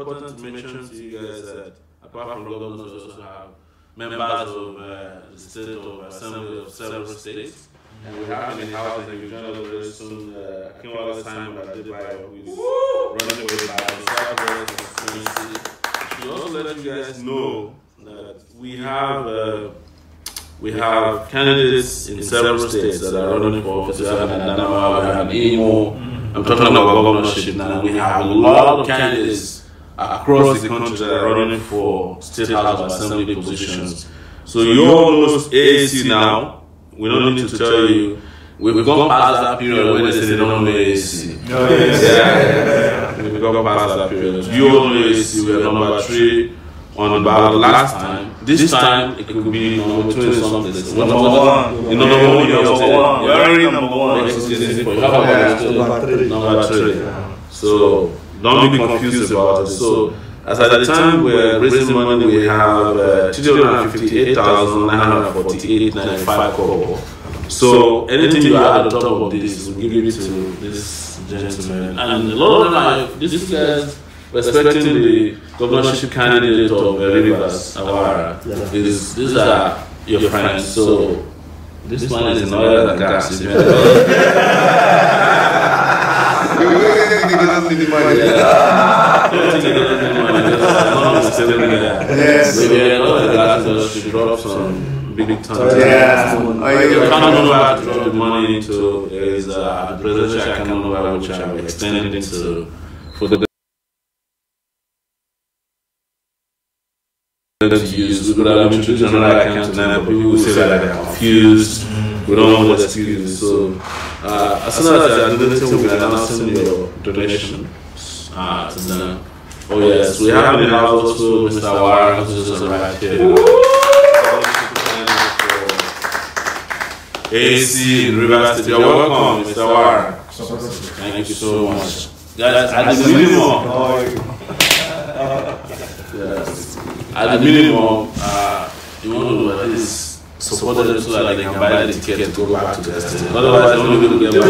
important to mention to you guys that apart from governors, we also have members of the state of assembly of several states. And we have in the house that you join us very soon, Akinwale Simon Adebayo, who is running away by the Southwest constituency. We should also let you guys know that we have candidates in several states that are running for office. We have in Adamawa, we have in Imo. I'm talking about governorship now. We have a lot of candidates across the country that are running for state house of assembly positions. So you all know AAC now. We don't need to tell you. We've gone past that period when they say they don't know AAC. Oh, yes. Yeah. We've gone past that period. You all know AAC. We are number 3 on the ballot last time. This time it could be number 2 in some places. Number 1. You know, number 1. You're already number 1. Number 3. So don't be confused about it. So as at the time we're raising money, we have 258,948.95 kobo. So anything you add on top of this, we'll give it to this gentleman. And a lot of them, these guys, respecting the governorship candidate of Rivers, Awara, these are your friends. So this one is in oil and gas. Drop some big tons. Yeah. The account number to drop the money into is the presidential account number, which I'm extending to for the to use. We could have introduced another account to them, but people will say that they're confused. We don't want what excuses. So as soon as you're donating, we'll be announcing your donation to them. Oh yes, we have in the house also Mr. Warren, who's just right here. AC in Rivers State. You're welcome, Mr. Warren. Thank you so much. Guys, at the minimum, yes, at the minimum, you want to know at least support them so that they can buy the ticket to go back to the state. Otherwise, they won't be able to get back.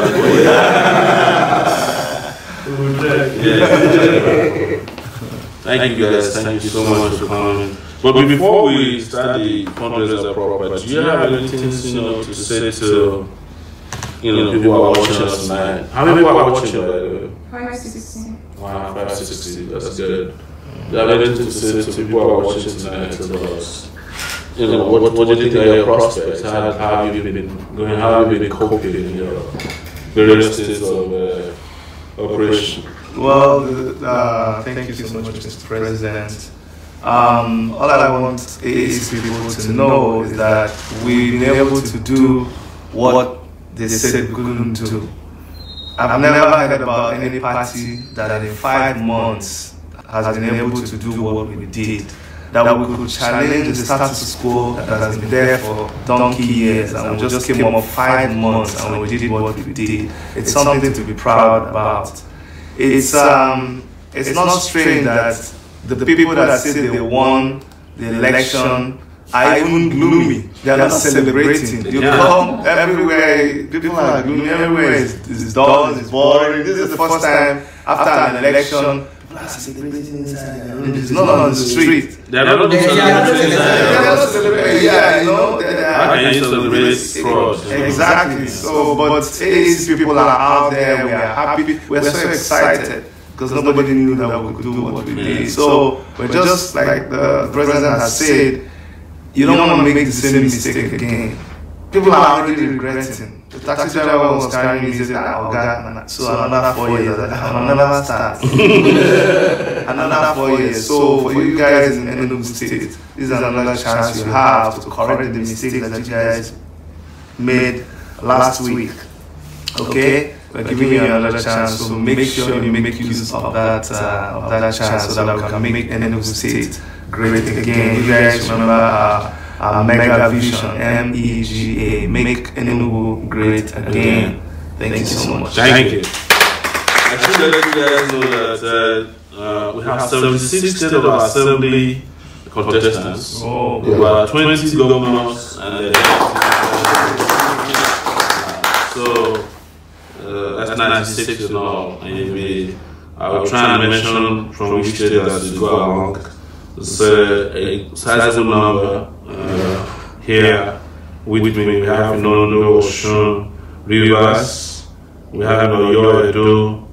Thank you guys, thank you so much for coming. But before we start the fundraiser proper, do you have anything to say to people who are watching us tonight? How many people are watching, by the way? 560. Wow, 560, that's good. Do you have anything to say to people who are watching tonight about us? What do you think are your prospects? How have you been going? How have you been coping in your various states of operation? Well, thank you so much, Mr. President. All I want is people to know is that we've been able to do what they said we couldn't do. I've never heard about any party that in 5 months has been able to do what we did. That we could challenge the status quo that has been there for donkey years, and we just came up 5 months and we did what we did. It's something to be proud about. It's not strange that the people that say they won the election are even gloomy. They are not celebrating. You come everywhere, people are gloomy, everywhere is dull, it's boring. This is the first time after an election people are celebrating inside. It's not on the street. They're not celebrating. Yeah, how can you celebrate fraud? Exactly. So, but these people are out there. We are happy. We're so excited because nobody knew that we could do what we did. So we're just like the president has said. You don't want to make the same mistake again. People are already regretting. The taxi driver was carrying me and said, oh God, so another 4 years. I'll never start. Another 4 years. So for you guys in Enugu State, this is another chance you have to correct the mistake that you guys made last week. Okay? We're giving you another chance, so make sure you make use of that chance so that we can make Enugu State great again. You guys remember our mega vision, MEGA, make Enugu great again. Thank you so much. Thank you. I should let you guys know that we have 76 state of assembly contestants. We have 20 governors and so that's 96 now, and you'll be I'll try and mention from which state that they go along. It's a sizable number here with me. We have Nono, Oshun, Rivers, we have Oyo, Edo,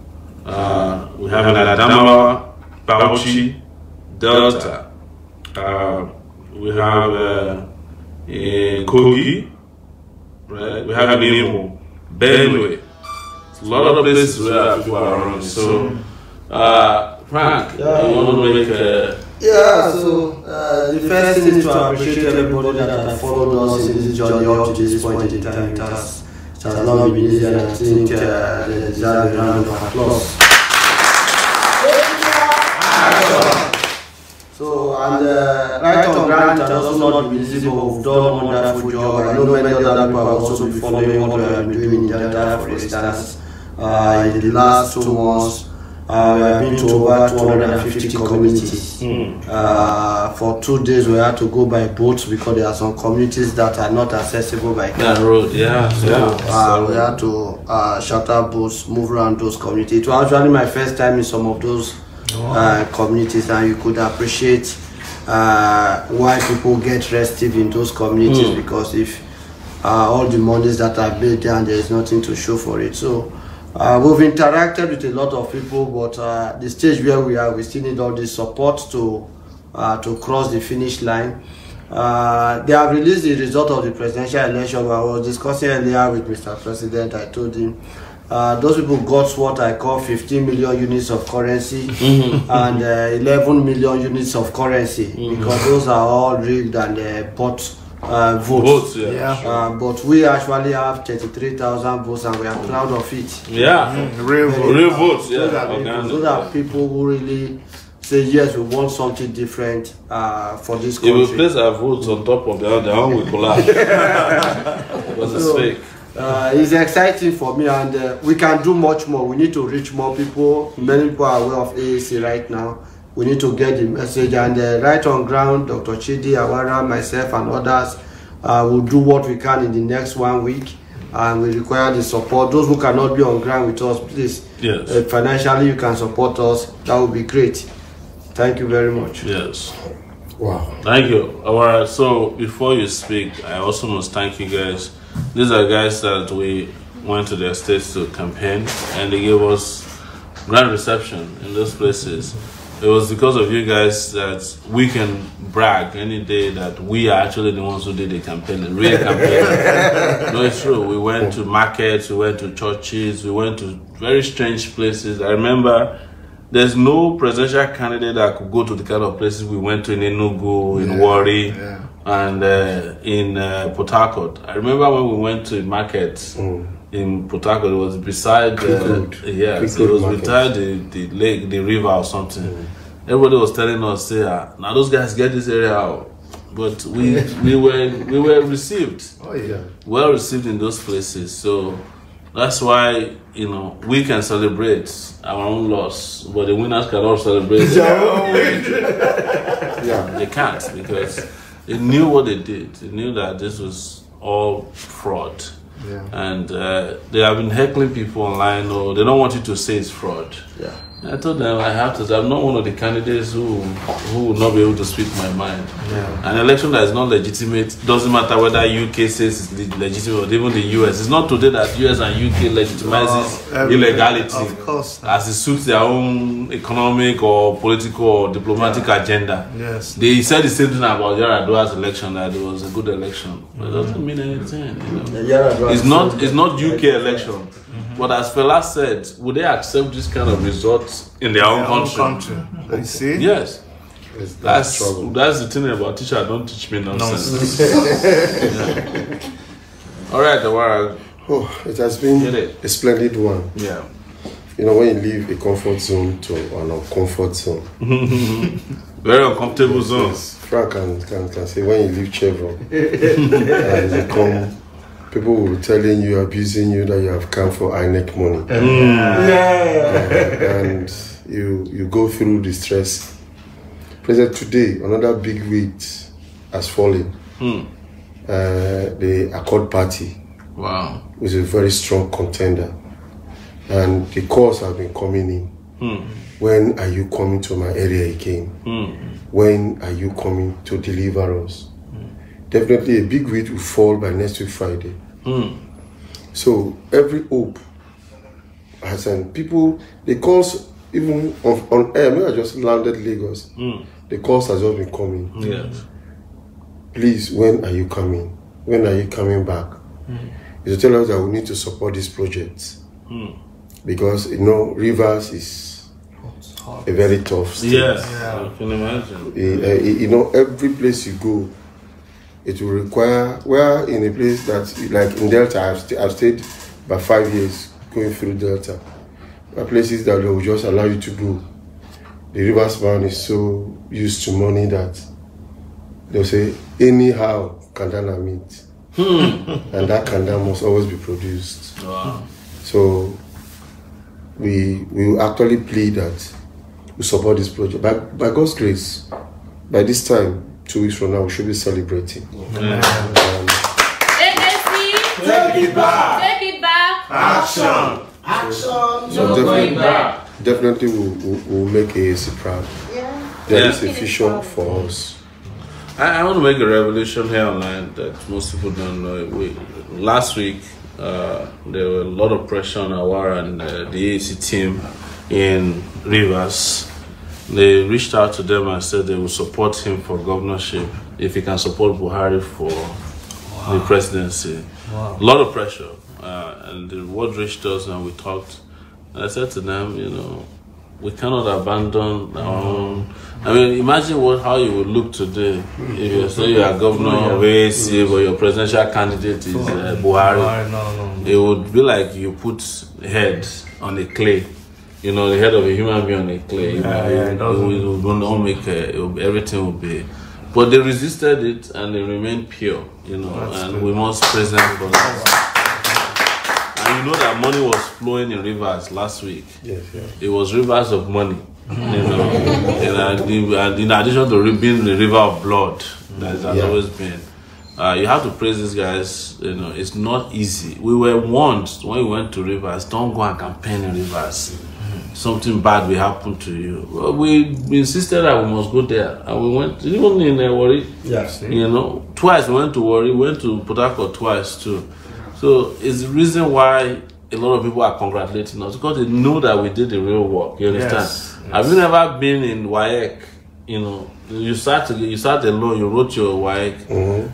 we have Adamawa, Bauchi, Delta, we have in Kogi, right? We have Imo, Benue. A lot of places where people are running. So, Frank, you want to make a... Yeah, so the first thing is to appreciate everybody that has followed us in this journey up to this point in time. It has not been easy, and I think they deserve a round of applause. So, and right on ground, it has also not been easy, but we've done a wonderful job. I know many other people have also been following what we have been doing in Delta, for instance. In the last 2 months, we have been to over 250 communities. For 2 days, we had to go by boat because there are some communities that are not accessible by car. That road, yeah. So, we had to charter boats, move around those communities. It was actually my first time in some of those communities, and you could appreciate why people get restive in those communities, because if all the monies that are made there, there is nothing to show for it. So we've interacted with a lot of people, but the stage where we are, we still need all this support to cross the finish line. They have released the result of the presidential election. I was discussing earlier with Mr. President. I told him those people got what I call 15 million units of currency and 11 million units of currency, because those are all rigged and bought votes. But we actually have 33,000 votes, and we are proud of it. Real votes. Those are people who really say yes, we want something different for this country. If we place our votes on top of the other, one will collapse because it's fake. It's exciting for me, and we can do much more. We need to reach more people. Many people are aware of AAC right now. We need to get the message, and right on ground, Dr. Chidi, Awara, myself, and others will do what we can in the next 1 week, and we require the support. Those who cannot be on ground with us, please, financially you can support us. That would be great. Thank you very much. Yes. Wow. Thank you. Alright, so before you speak, I also must thank you guys. These are guys that we went to their states to campaign, and they gave us grand reception in those places. It was because of you guys that we can brag any day that we are actually the ones who did the campaign, the real campaign. No, it's true. We went to markets, we went to churches, we went to very strange places. I remember there's no presidential candidate that could go to the kind of places we went to in Enugu, in Warri, and in Port Harcourt. I remember when we went to markets in Port Harcourt, it was beside it was beside the lake, the river or something. Everybody was telling us, now those guys get this area out. But we were received. Well received in those places. So that's why, we can celebrate our own loss, but the winners cannot celebrate their own win. They can't, because they knew what they did. They knew that this was all fraud. And they have been heckling people online, or they don't want you to say it's fraud. I told them I'm not one of the candidates who will not be able to speak my mind. An election that is not legitimate, doesn't matter whether UK says it's legitimate or even the US. It's not today that US and UK legitimizes illegality, of course, as it suits their own economic or political or diplomatic agenda. They said the same thing about Yaradua's election, that it was a good election. But it doesn't mean anything. It's not UK election. But as Fela said, would they accept this kind of results in their own country? You see? Yes. That's the thing about teacher. Don't teach me nonsense. All right, Awara. It has been a splendid one. When you leave a comfort zone to an uncomfort zone. Very uncomfortable zone. Frank can say when you leave Chevron and you come, people will be telling you, abusing you, that you have come for INEC money. And you go through the stress. President, today, another big weight has fallen. The Accord Party was a very strong contender. And the calls have been coming in. When are you coming to my area again? When are you coming to deliver us? Definitely a big weight will fall by next week Friday. So every hope has, and people, the calls even on air, maybe I just landed Lagos, the calls has just been coming. Yes. Please, when are you coming? When are you coming back? To tell us that we need to support these projects. Because, you know, Rivers is a very tough state. Yes, I can imagine. You know, every place you go, it will require, where in a place that, like in Delta, I've stayed about 5 years going through Delta. There are places that they will just allow you to go. The Rivers man is so used to money that they'll say, anyhow, Kandana meat. And that Kanda must always be produced. Wow. So we will actually plead that we support this project. By God's grace, by this time, 2 weeks from now, we should be celebrating. Take it back. Take it back. Action. Action. So definitely we'll make AAC proud. There is a future for us. I want to make a revelation here online that most people don't know. Last week, there were a lot of pressure on Awara and the AAC team in Rivers. They reached out to them and said they will support him for governorship if he can support Buhari for the presidency. A lot of pressure. And the word reached us and we talked. And I said to them, you know, we cannot abandon our own. I mean, imagine how you would look today if you say you are governor of AAC, but your presidential candidate is Buhari. No. It would be like you put head on a clay. You know, the head of a human being on a clay. It will not make everything will be. But they resisted it and they remained pure. You know, and we must praise them for that. And you know that money was flowing in rivers last week. Yes. It was rivers of money. You know, and in addition to being the river of blood that it has always been. You have to praise these guys. You know, it's not easy. We were warned when we went to Rivers, don't go and campaign in Rivers. Something bad will happen to you. Well, we insisted that we must go there, and we went even in Warri. Yes. You know, twice we went to Warri, we went to Port Harcourt twice too. So it's the reason why a lot of people are congratulating us, because they know that we did the real work. You understand? Yes. Have you never been in WAEC? You know, you start alone, you wrote your WAEC,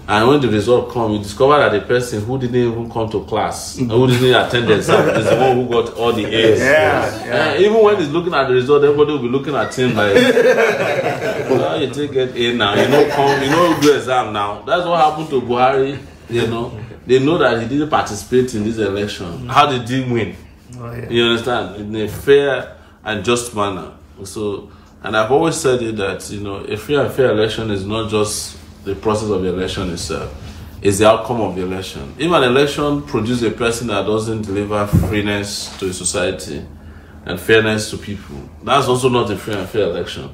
and when the result comes, you discover that the person who didn't even come to class, who didn't attend the exam, is the one who got all the A's. Even when he's looking at the result, everybody will be looking at him like, well, you take it A now, you know, do exam now. That's what happened to Buhari. You know, they know that he didn't participate in this election. How did he win? You understand? In a fair and just manner. So. And I've always said it that, you know, a free and fair election is not just the process of the election itself, it's the outcome of the election. If an election produces a person that doesn't deliver freeness to a society and fairness to people, that's also not a free and fair election.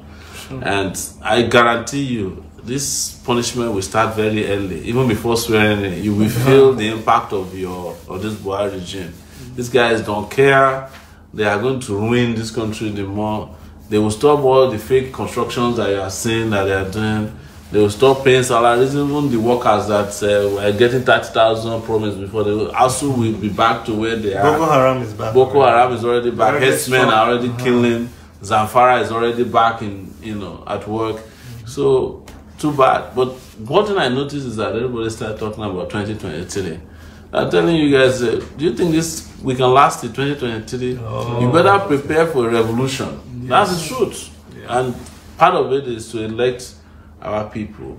Sure. And I guarantee you, this punishment will start very early. Even before swearing in, you will feel the impact of this Buhari regime. These guys don't care. They are going to ruin this country the more. They will stop all the fake constructions that you are seeing that they are doing. They will stop paying salaries. Even the workers that were getting 30,000 promised before, they will also will be back to where they are. Boko Haram is back. Boko Haram is already back. Herdsmen are already killing. Zamfara is already back at work. So too bad. But one thing I noticed is that everybody started talking about 2023. I'm telling you guys, do you think we can last in 2023? You better prepare for a revolution. Yes. That's the truth. Yeah. And part of it is to elect our people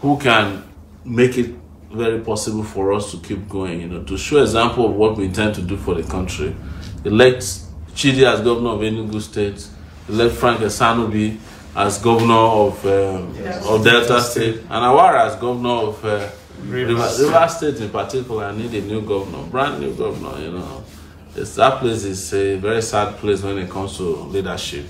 who can make it very possible for us to keep going, to show example of what we intend to do for the country. Elect Chidi as governor of Enugu State, elect Frank Esanubi as governor of Delta State, and Awara as governor of River State in particular. I need a new governor, brand new governor, That place is a very sad place when it comes to leadership.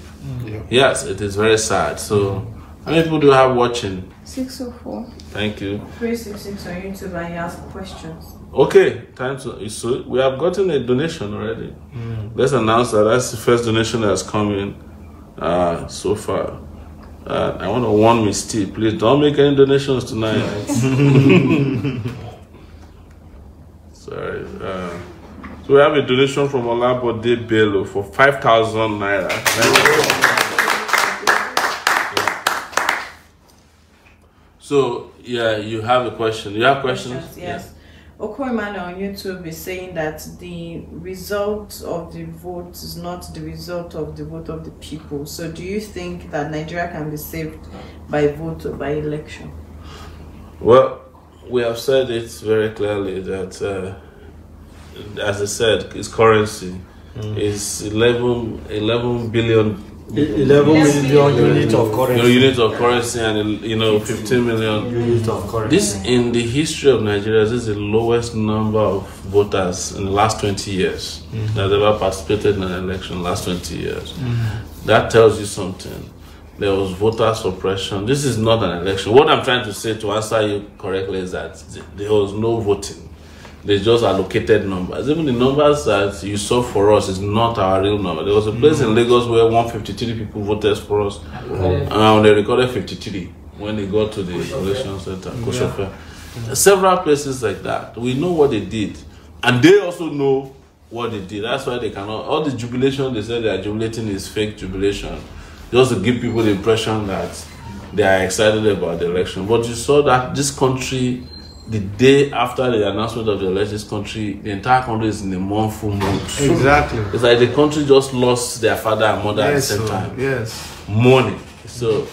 Yes, it is very sad. So How many people do you have watching? 604. Thank you. 366 on YouTube, and you ask questions. Okay, time to. So we have gotten a donation already. Let's announce that that's the first donation that's come in so far. I want to warn Miss T, please don't make any donations tonight. Sorry. So we have a donation from Olabode Bello for 5,000 naira. So yeah, you have a question. You have questions? Yes. Okoimane on YouTube is saying that the result of the vote is not the result of the vote of the people. So do you think that Nigeria can be saved by vote or by election? Well, we have said it very clearly that, as I said, its currency is 11 billion. 11 million units of currency. Units of currency and 15 million Units of currency. This, in the history of Nigeria, this is the lowest number of voters in the last 20 years that ever participated in an election. Last 20 years, that tells you something. There was voter suppression. This is not an election. What I'm trying to say, to answer you correctly, is that there was no voting. They just allocated numbers. Even the numbers that you saw for us is not our real number. There was a place in Lagos where 153 people voted for us. They recorded 53 when they got to the election center, Koshofe. Several places like that. We know what they did. And they also know what they did. That's why they cannot... All the jubilation they said they are jubilating is fake jubilation. Just to give people the impression that they are excited about the election. But you saw that this country... The day after the announcement of the election, this country, the entire country is in a mournful mood. Exactly. It's like the country just lost their father and mother at the same time. Yes. Mourning. So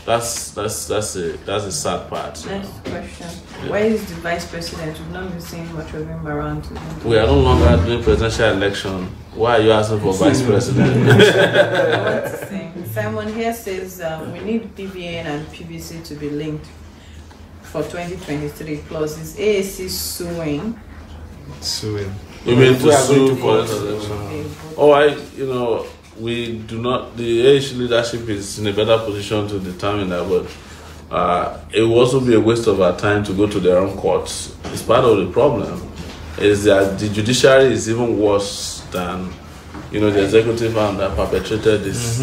that's a sad part. Next question. Where is the vice president? We've not been seeing much of him around today. We are no longer doing presidential election. Why are you asking for vice president? I want to say, Simon here says we need BVN and PVC to be linked for 2023. Plus, is AAC suing? You mean to sue for this election? We do not. The AAC leadership is in a better position to determine that, but it will also be a waste of our time to go to their own courts. It's part of the problem. Is that the judiciary is even worse than the executive arm that perpetrated this.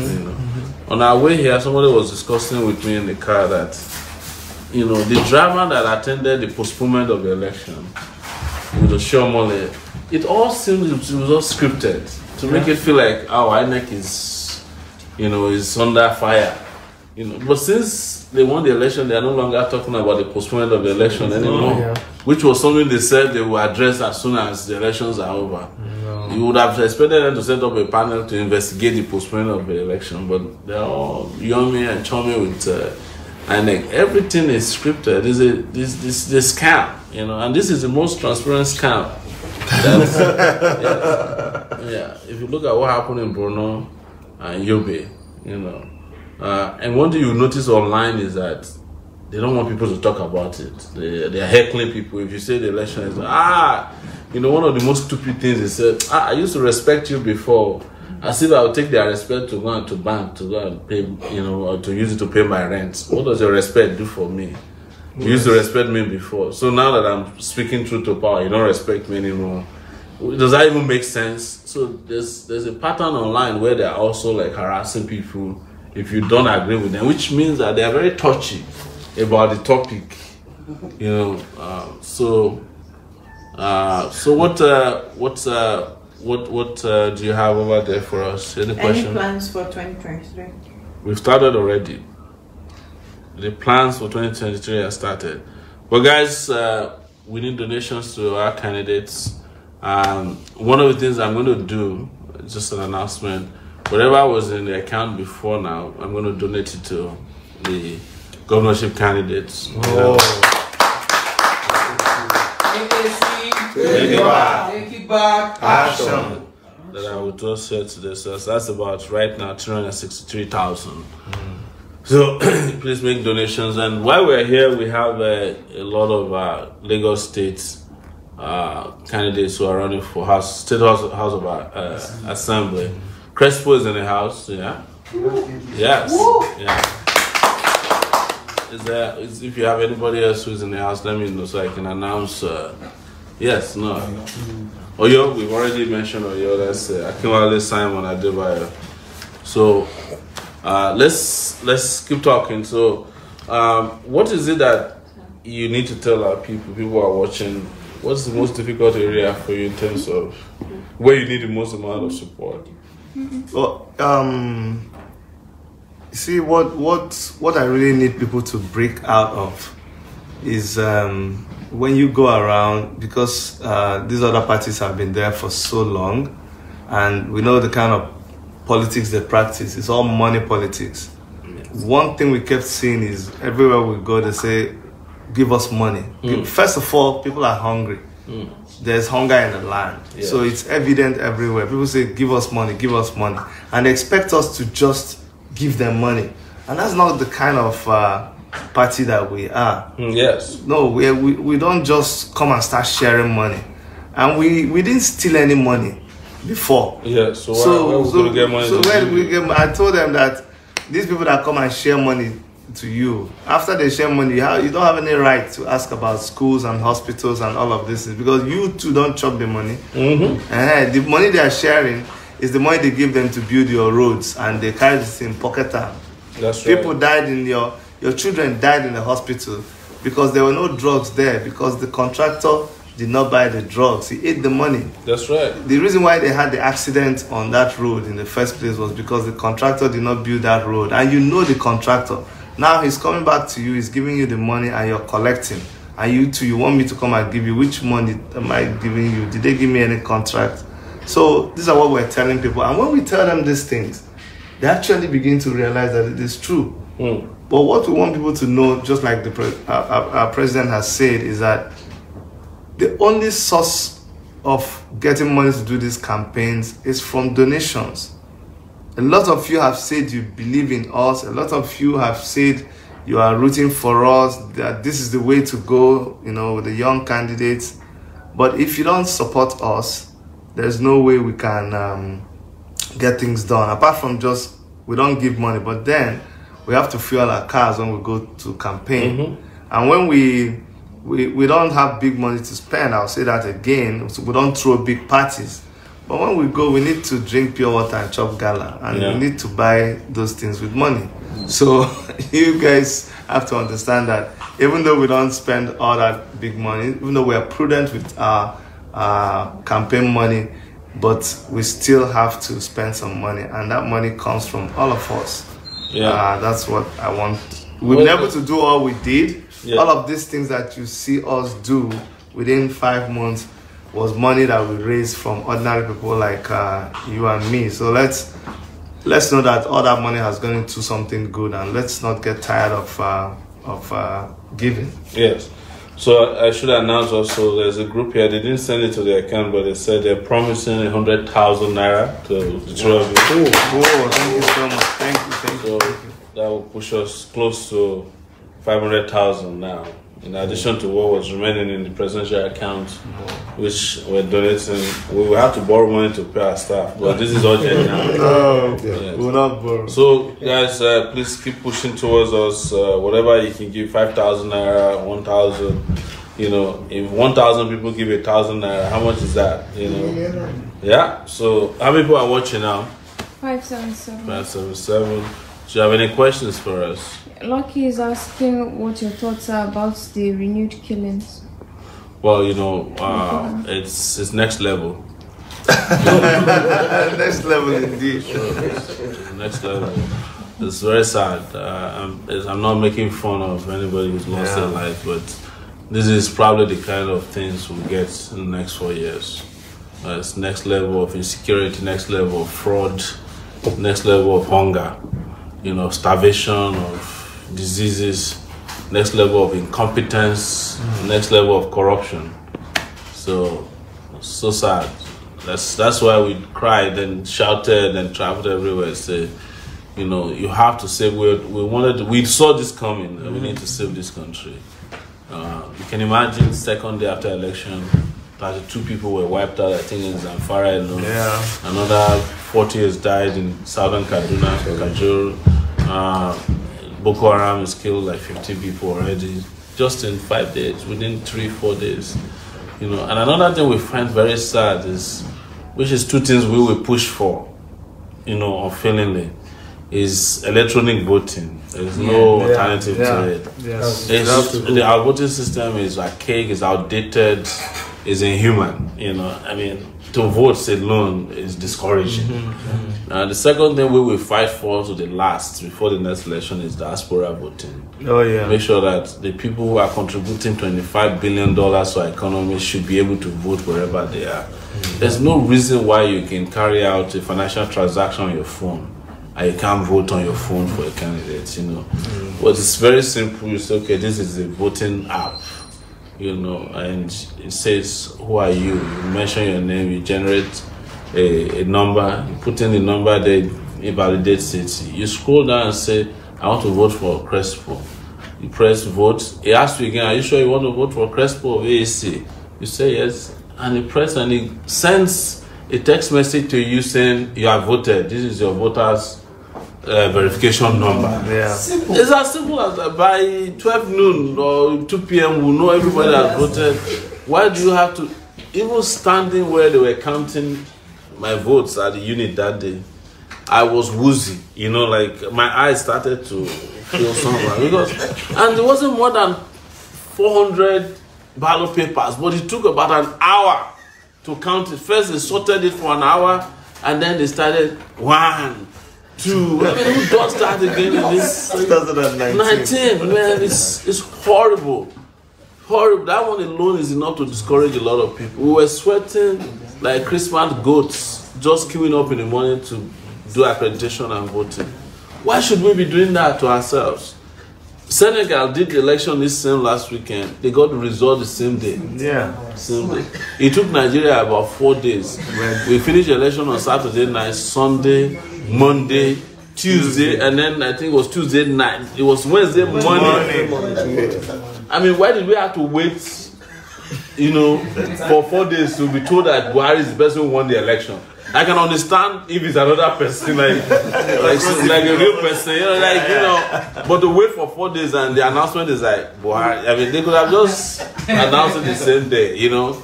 On our way here, somebody was discussing with me in the car that the drama that attended the postponement of the election with the Shomole, it all seems it was all scripted to make it feel like INEC is under fire. But since they won the election, they are no longer talking about the postponement of the election anymore, which was something they said they will address as soon as the elections are over. You would have expected them to set up a panel to investigate the postponement of the election, but they're all yummy and chummy with INEC. Everything is scripted. This scam, and this is the most transparent scam. If you look at what happened in Borno and Yobe, and one thing you notice online is that they don't want people to talk about it. They are heckling people. If you say the election is one of the most stupid things they said, I used to respect you before, as if I would take their respect to go and to bank to go and pay, or to use it to pay my rent. What does your respect do for me? You used to respect me before. So now that I'm speaking truth to power, you don't respect me anymore. Does that even make sense? So there's a pattern online where they're also like harassing people if you don't agree with them, which means that they are very touchy about the topic. So what do you have over there for us? Any plans for 2023? We've started already. The plans for 2023 have started. But guys, we need donations to our candidates. One of the things I'm going to do, just an announcement, whatever was in the account before now, I'm going to donate it to the governorship candidates. Take it back. Action. That I would just say today. So that's about right now 363,000. So please make donations. And while we're here, we have a lot of Lagos State candidates who are running for State House of Assembly. Crespo is in the house, yeah. Yes. Yeah. If you have anybody else who's in the house, let me know so I can announce. Yes, no. Oyo, we've already mentioned Oyo. That's Akinwale Simon Adebayo. So let's keep talking. So, what is it that you need to tell our people? People who are watching. What's the most difficult area for you in terms of where you need the most amount of support? Well, see, what I really need people to break out of is when you go around, because these other parties have been there for so long, and we know the kind of politics they practice. It's all money politics. Yes. One thing we kept seeing is everywhere we go, they say, give us money. First of all, people are hungry. There's hunger in the land. Yes. So it's evident everywhere. People say, give us money, and they expect us to just give them money. And that's not the kind of party that we are. Yes. No, we don't just come and start sharing money. And we didn't steal any money before. Yeah, so where we going to get money? So when we get, I told them that these people that come and share money to you, after they share money, you don't have any right to ask about schools and hospitals and all of this, because you too don't chop the money. The money they are sharing is the money they give them to build your roads, and they carry this in pocket time. That's right. People died in your children died in the hospital because there were no drugs there, because the contractor did not buy the drugs. He ate the money. That's right. The reason why they had the accident on that road in the first place was because the contractor did not build that road. And you know the contractor. Now he's coming back to you, he's giving you the money, and you're collecting. And you too, you want me to come and give you, which money am I giving you? Did they give me any contract? So these are what we're telling people. And when we tell them these things, they actually begin to realize that it is true. But what we want people to know, just like our president has said, is that the only source of getting money to do these campaigns is from donations. A lot of you have said you believe in us. A lot of you have said you are rooting for us, that this is the way to go, with the young candidates. But if you don't support us, there's no way we can get things done. Apart from just, we don't give money, but then we have to fuel our cars when we go to campaign. And when we don't have big money to spend, I'll say that again, so we don't throw big parties. But when we go, we need to drink pure water and chop gala, and we need to buy those things with money. So you guys have to understand that even though we don't spend all that big money, even though we are prudent with our campaign money, but we still have to spend some money, and that money comes from all of us. That's what I want. We've been able to do all we did. All of these things that you see us do within 5 months was money that we raised from ordinary people like you and me. So let's know that all that money has gone into something good, and let's not get tired of giving. Yes. So I should announce also, there's a group here. They didn't send it to their account, but they said they're promising 100,000 naira to the two of you. Oh, thank you so much. Thank you. That will push us close to 500,000 now, in addition to what was remaining in the presidential account, which we're donating. We will have to borrow money to pay our staff, but this is urgent now. We'll not borrow. So guys, please keep pushing towards us. Whatever you can give, 5,000 naira, 1,000. If 1,000 people give 1,000 naira, how much is that? Yeah. So how many people are watching now? 577. 577. Do you have any questions for us? Lucky is asking what your thoughts are about the renewed killings. Well, it's next level. Next level indeed. Next level. It's very sad. I'm not making fun of anybody who's lost their life, but this is probably the kind of things we'll get in the next 4 years. It's next level of insecurity, next level of fraud, next level of hunger, starvation, of diseases, next level of incompetence, next level of corruption. So sad. That's why we cried and shouted and traveled everywhere. Say, you have to save. We saw this coming. And we need to save this country. You can imagine, second day after election, 32 people were wiped out. I think in Zamfara alone. Another 40 has died in southern Kaduna, Kajur. Boko Haram has killed like 50 people already, just in 5 days, within 3-4 days. You know, and another thing we find very sad is, which is two things we will push for, you know, unfailingly, is electronic voting. There's no alternative to it. Yes. Our voting system is archaic, is outdated, is inhuman. You know, I mean, to vote alone is discouraging. The second thing we will fight for to the last, before the next election, is diaspora voting. Oh yeah. Make sure that the people who are contributing $25 billion to our economy should be able to vote wherever they are. There's no reason why you can carry out a financial transaction on your phone and you can't vote on your phone for a candidate, you know. But it's very simple. You say, okay, this is a voting app, you know, and it says, who are you? You mention your name, you generate a number, you put in the number, they it validates it. You scroll down and say, I want to vote for Crespo. You press vote. He asks you again, are you sure you want to vote for Crespo or AAC? You say yes, and he press and he sends a text message to you saying you have voted. This is your voter's verification number. Yeah. Simple. It's as simple as that. By 12 noon or 2 p.m. we'll know everybody has voted. Why do you have to, even standing where they were counting my votes at the unit that day, I was woozy, you know, like my eyes started to feel somewhere because, and there wasn't more than 400 ballot papers, but it took about an hour to count it. First they sorted it for an hour, and then they started 1, 2. I mean, who does that again in this? 2019, man, it's horrible. Horrible. That one alone is enough to discourage a lot of people. We were sweating like Christmas goats, just queuing up in the morning to do accreditation and voting. Why should we be doing that to ourselves? Senegal did the election this same last weekend. They got the result the same day. Yeah. Same day. It took Nigeria about 4 days. We finished the election on Saturday night, Sunday, Monday, Tuesday, and then I think it was Tuesday night. It was Wednesday morning. I mean, why did we have to wait, you know, for 4 days to be told that Buhari is the person who won the election? I can understand if it's another person, like a real person, you know, like, you know. But to wait for 4 days and the announcement is like Buhari. I mean, they could have just announced it the same day, you know.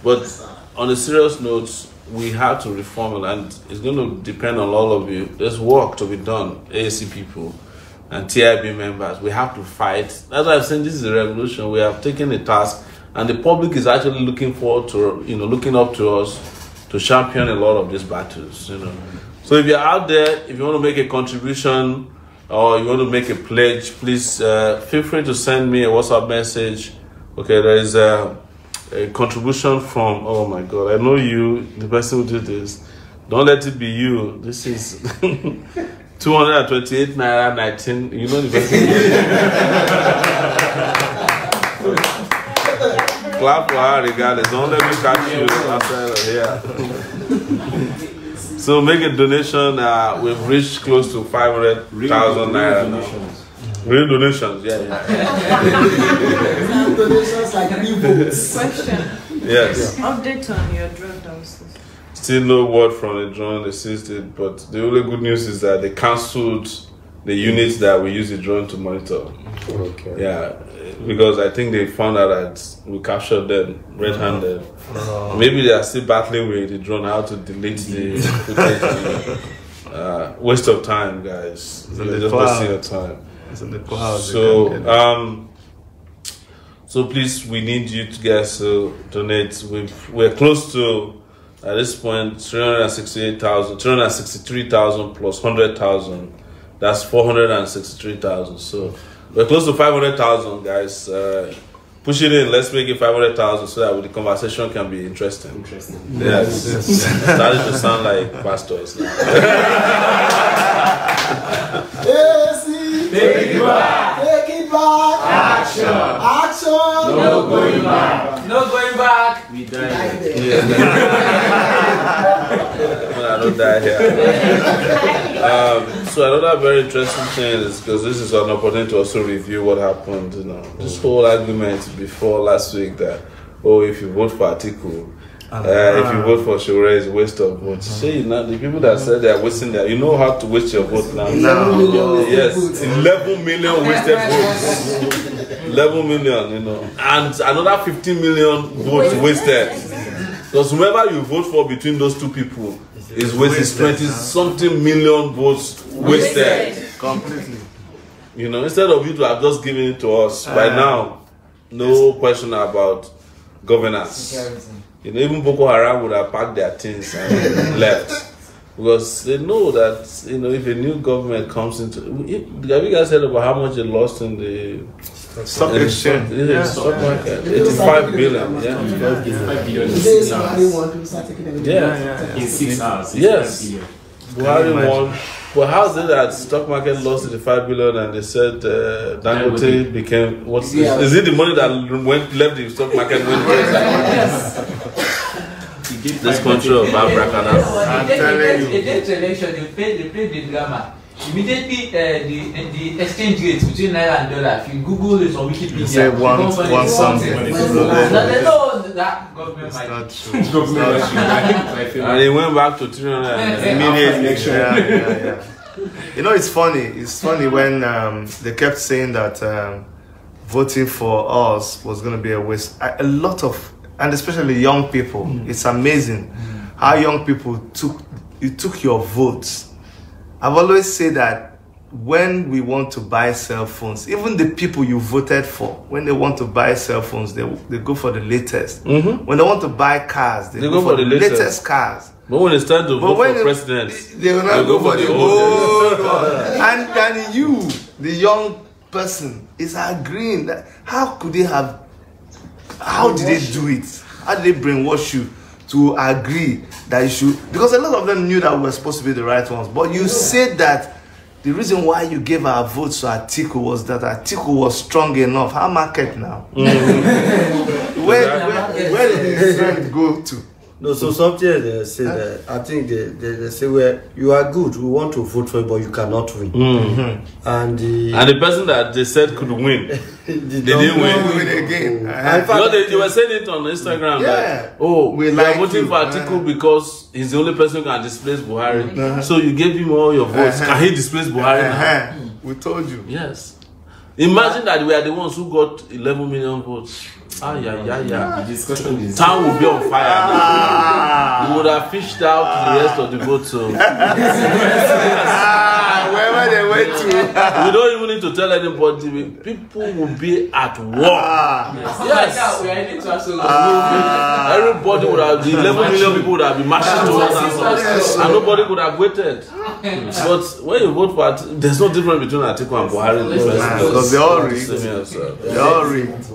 But on a serious note, we have to reform it, and it's going to depend on all of you. There's work to be done, AAC people and TIB members. We have to fight. That's why I'm saying this is a revolution. We have taken a task, and the public is actually looking forward to, you know, looking up to us to champion a lot of these battles, you know. So if you're out there, if you want to make a contribution or you want to make a pledge, please feel free to send me a WhatsApp message. Okay, there is a contribution from, oh my God, I know you, the person who did this. Don't let it be you. This is 228 naira 19. You know the person. Clap for her regardless. Don't let me catch you outside here. So make a donation. We've reached close to 500,000 naira now. Real donations, yeah. Donations like new votes. Question. Yes. Update on your drone downstairs. Still no word from the drone. They seized it, but the only good news is that they cancelled the units that we use the drone to monitor. Okay. Yeah, because I think they found out that we captured them red-handed. Maybe they are still battling with the drone how to delete the footage. Waste of time, guys. They're just wasting your time. So please, we need you guys to donate. We're close to, at this point, 363,000 plus 100,000. That's 463,000. So we're close to 500,000, guys. Push it in. Let's make it 500,000 so that the conversation can be interesting. Yes. Starting to sound like pastors now. Take it back. Take it back. Action. Action. No going back. No going back. We die. I don't die here. So another very interesting thing is, because this is an opportunity to also review what happened. You know, this whole argument before last week that, oh, if you vote for Atiku, If you vote for Sowore, it's a waste of votes. See, now the people that said they are wasting their, you know how to waste your vote now. Yes, 11 million wasted votes. 11 million, you know, and another 15 million votes wasted. Because whoever you vote for between those two people is wasted. 20-something million votes wasted. Completely. You know, instead of you to have just given it to us by now, no question about governance. You know, even Boko Haram would have packed their things and left. Because they know that, you know, if a new government comes into... Have you guys heard about how much they lost in the... Stock exchange. Stock market. 85 billion. Yeah. 85 billion. In 6 hours. Yes. Buhari won. Well, how is it that stock market lost 85 billion and they said Dangote became what's this? Is it the money that left the stock market went this country of abracadabra? I'm telling you. The election, they played the drama. Immediately, the exchange rate between naira and dollar. If you Google it on Wikipedia, you say one something. They know that government might. It's not true. And it went back to 300 immediately. Yeah. You know, it's funny. It's funny when they kept saying that voting for us was going to be a waste. A lot of, and especially young people, it's amazing how young people took your votes. I've always said that when we want to buy cell phones, even the people you voted for, when they want to buy cell phones, they go for the latest. When they want to buy cars, they go for the latest cars. But when it's time to vote for president, they will not go for the old one. And you, the young person, is agreeing that how did they do it? How did they brainwash you to agree that you should? Because a lot of them knew that we were supposed to be the right ones. But you said that the reason why you gave our votes to Atiku was that Atiku was strong enough. How market now? Where did the trend go to? No, so something they say that I think they say, well, you are good, we want to vote for you, but you cannot win. And the person that they said could win, they didn't win again. Because they were saying it on Instagram that, we are voting for Atiku because he's the only person who can displace Buhari. So you gave him all your votes. Can he displace Buhari now? We told you. Yes. Imagine that we are the ones who got 11 million votes. The discussion is... Town will be on fire now. We would have fished out the rest of the votes. So. Wherever they went to. We don't even need to tell anybody. People will be at war. Yes. Everybody would have, the 11 million people would have been marching towards us. And nobody could have waited. But when you vote for Atiku, there's no difference between Atiku and Buhari. Because they're all rigged. They're all rigged.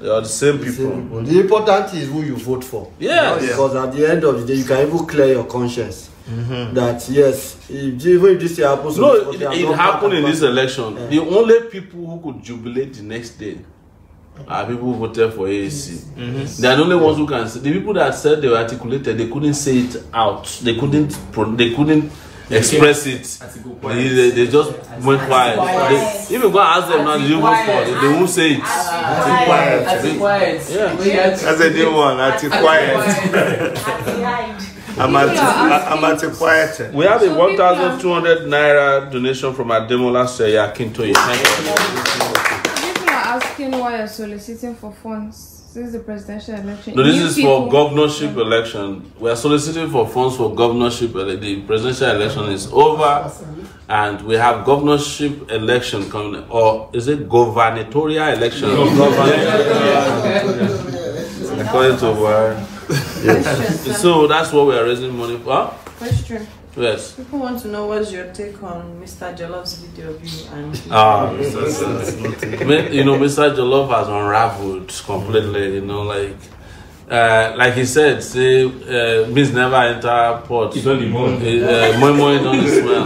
They are the same people. The important thing is who you vote for. Yeah. Because at the end of the day, you can even clear your conscience. That yes, even if this happens, it happened in this election. The only people who could jubilate the next day are people who voted for AAC. They are the only ones who can say. The people that said they were articulated, they couldn't say it out. They couldn't express it. They just went quiet. If you go and ask them now, you vote for it, they won't say it. Quiet. Yeah. That's a new one. Quiet. I'm at quiet. We have a 1,200 naira donation from Ademola Seya Kintoye. People are asking why you're soliciting for funds. This is the presidential election. No, this is for governorship election. We are soliciting for funds for governorship. The presidential election is over, and we have governorship election coming. Or is it gubernatorial election? According to where. Yes. So that's what we are raising money for. Question. Yes. People want to know what's your take on Mr. Jolloff's video of you and you know, Mr. Jolloff has unraveled completely, you know, like he said, say beans never enter pot. It's only more. Moi don't smell.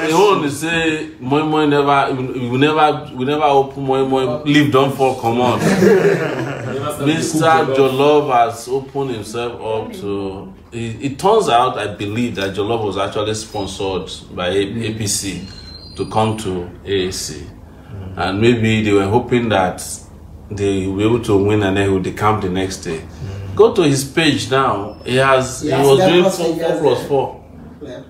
He only say moi never we never open moi leaf don't fall come on. Mr. Jolloff has opened himself up to. It turns out, I believe, that Jolloff was actually sponsored by APC to come to AAC. And maybe they were hoping that they will be able to win and then he would decamp the next day. Go to his page now. He was doing 4+4.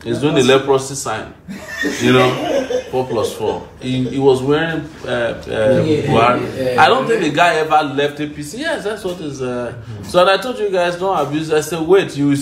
He's doing the leprosy sign. 4+4. He was wearing. I don't think the guy ever left APC. Yes, that's what is. So I told you guys don't abuse. I said, wait, you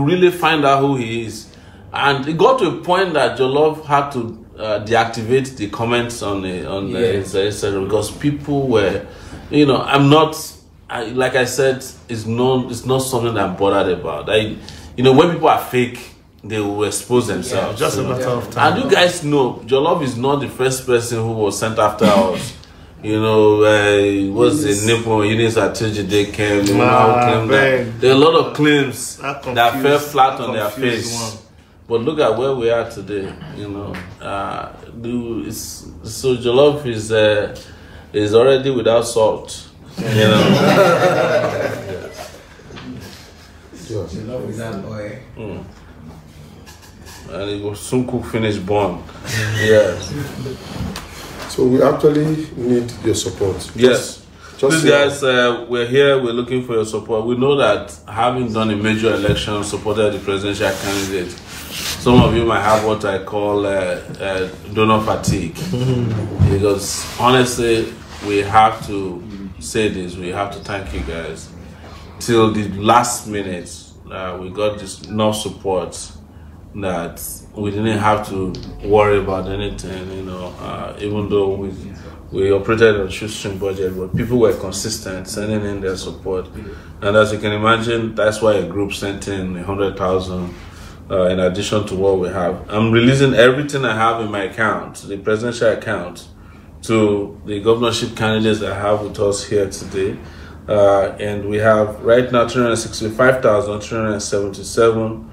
really find out who he is, and it got to a point that Jolov had to deactivate the comments on his Instagram because people were, I'm not. Like I said, it's not something that I'm bothered about. When people are fake, they will expose themselves. Just a matter of time. And you guys know, Jolov is not the first person who was sent after us. What's the nipple? Eunice Atijide came. There are a lot of claims that fell flat on their face. But look at where we are today. So Jolov is already without salt. And it will soon cook finish born. Yes. So we actually need your support. Yes. These guys, we're here, we're looking for your support. We know that having done a major election, supported the presidential candidate, some of you might have what I call donor fatigue. Because honestly, we have to say this, we have to thank you guys. Till the last minute, we got this enough support that we didn't have to worry about anything, even though we operated on a shoestring budget, but people were consistent, sending in their support. And as you can imagine, that's why a group sent in 100,000 in addition to what we have. I'm releasing everything I have in my account, the presidential account, to the governorship candidates that I have with us here today. And we have right now 365,377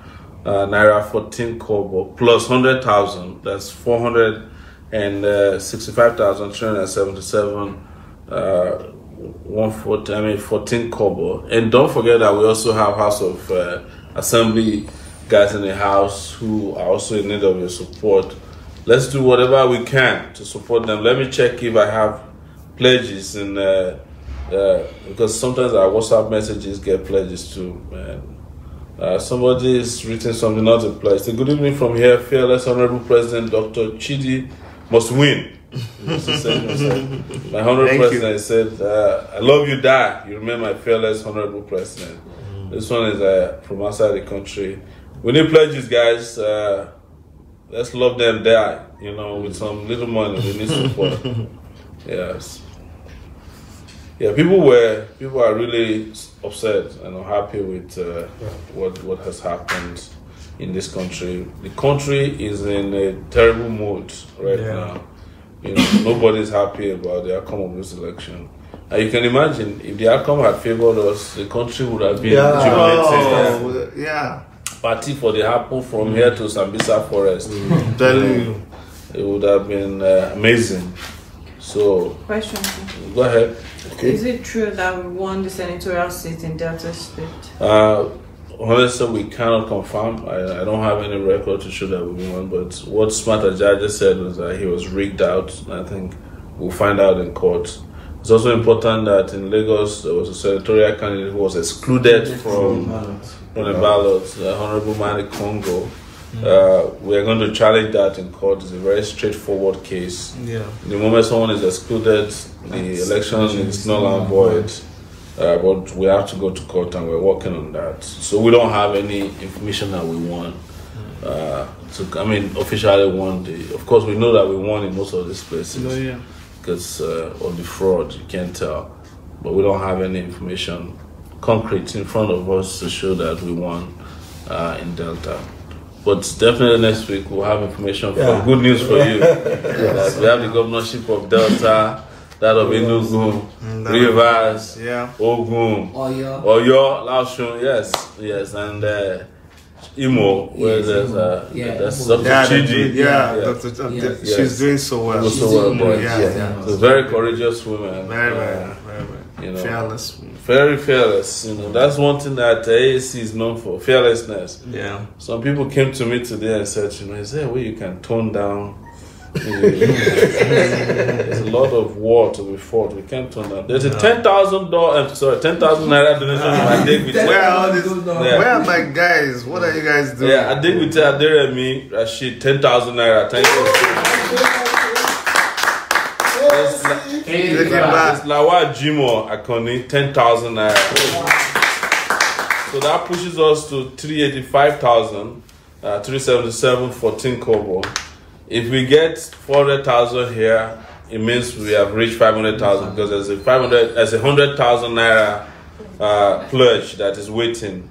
naira 14 kobo plus 100,000. That's 465,377 14 kobo. And don't forget that we also have House of Assembly guys in the house who are also in need of your support. Let's do whatever we can to support them. Let me check if I have pledges in because sometimes our WhatsApp messages get pledges too. Somebody has written something, not a pledge. Good evening from here, fearless Honorable President Dr. Chidi must win. My Honorable President said, I love you, die. You remain my fearless Honorable President. This one is from outside the country. We need pledges, guys. Let's love them die, with some little money. We need support. Yes. Yeah, people are really upset and unhappy with what has happened in this country. The country is in a terrible mood right now. Nobody's happy about the outcome of this election. And you can imagine if the outcome had favored us, the country would have been jubilating. Party for the apple from here to Sambisa Forest. It would have been amazing. So, question. Go ahead. Okay. Is it true that we won the senatorial seat in Delta State? Honestly, we cannot confirm. I don't have any record to show that we won. But what Smart Ajaja said was that he was rigged out. I think we'll find out in court. It's also important that in Lagos there was a senatorial candidate who was excluded from the ballot, Honorable Mani Congo. We are going to challenge that in court. It's a very straightforward case. The moment someone is excluded, the election is null and void. But we have to go to court, and we're working on that. So we don't have any information that we won. Officially won. Of course, we know that we won in most of these places because of the fraud. You can't tell, but we don't have any information concrete in front of us to show that we won in Delta. But definitely next week we'll have information good news for you. That we have the governorship of Delta, that of Enugu, Rivers, Ogun, Oyo, Laosun, yes, and Imo, where there's Dr. Chidi. Dr. She's doing so well. So very courageous woman. Very. Fearless. Very fearless. That's one thing that AAC is known for, fearlessness. Some people came to me today and said, is there a way you can tone down? There's a lot of war to be fought. We can't turn that. There's a $10,000 naira donation from Adegbite. Where are my guys? What are you guys doing? Yeah, Adegbite Aderemi Rashid, 10,000 naira. Thank you. There's Lawa Jimo Akoni, 10,000 naira. So that pushes us to 385,000, 377, 14 kobo. If we get 400,000 here, it means we have reached 500,000 because there's a 100,000 naira pledge that is waiting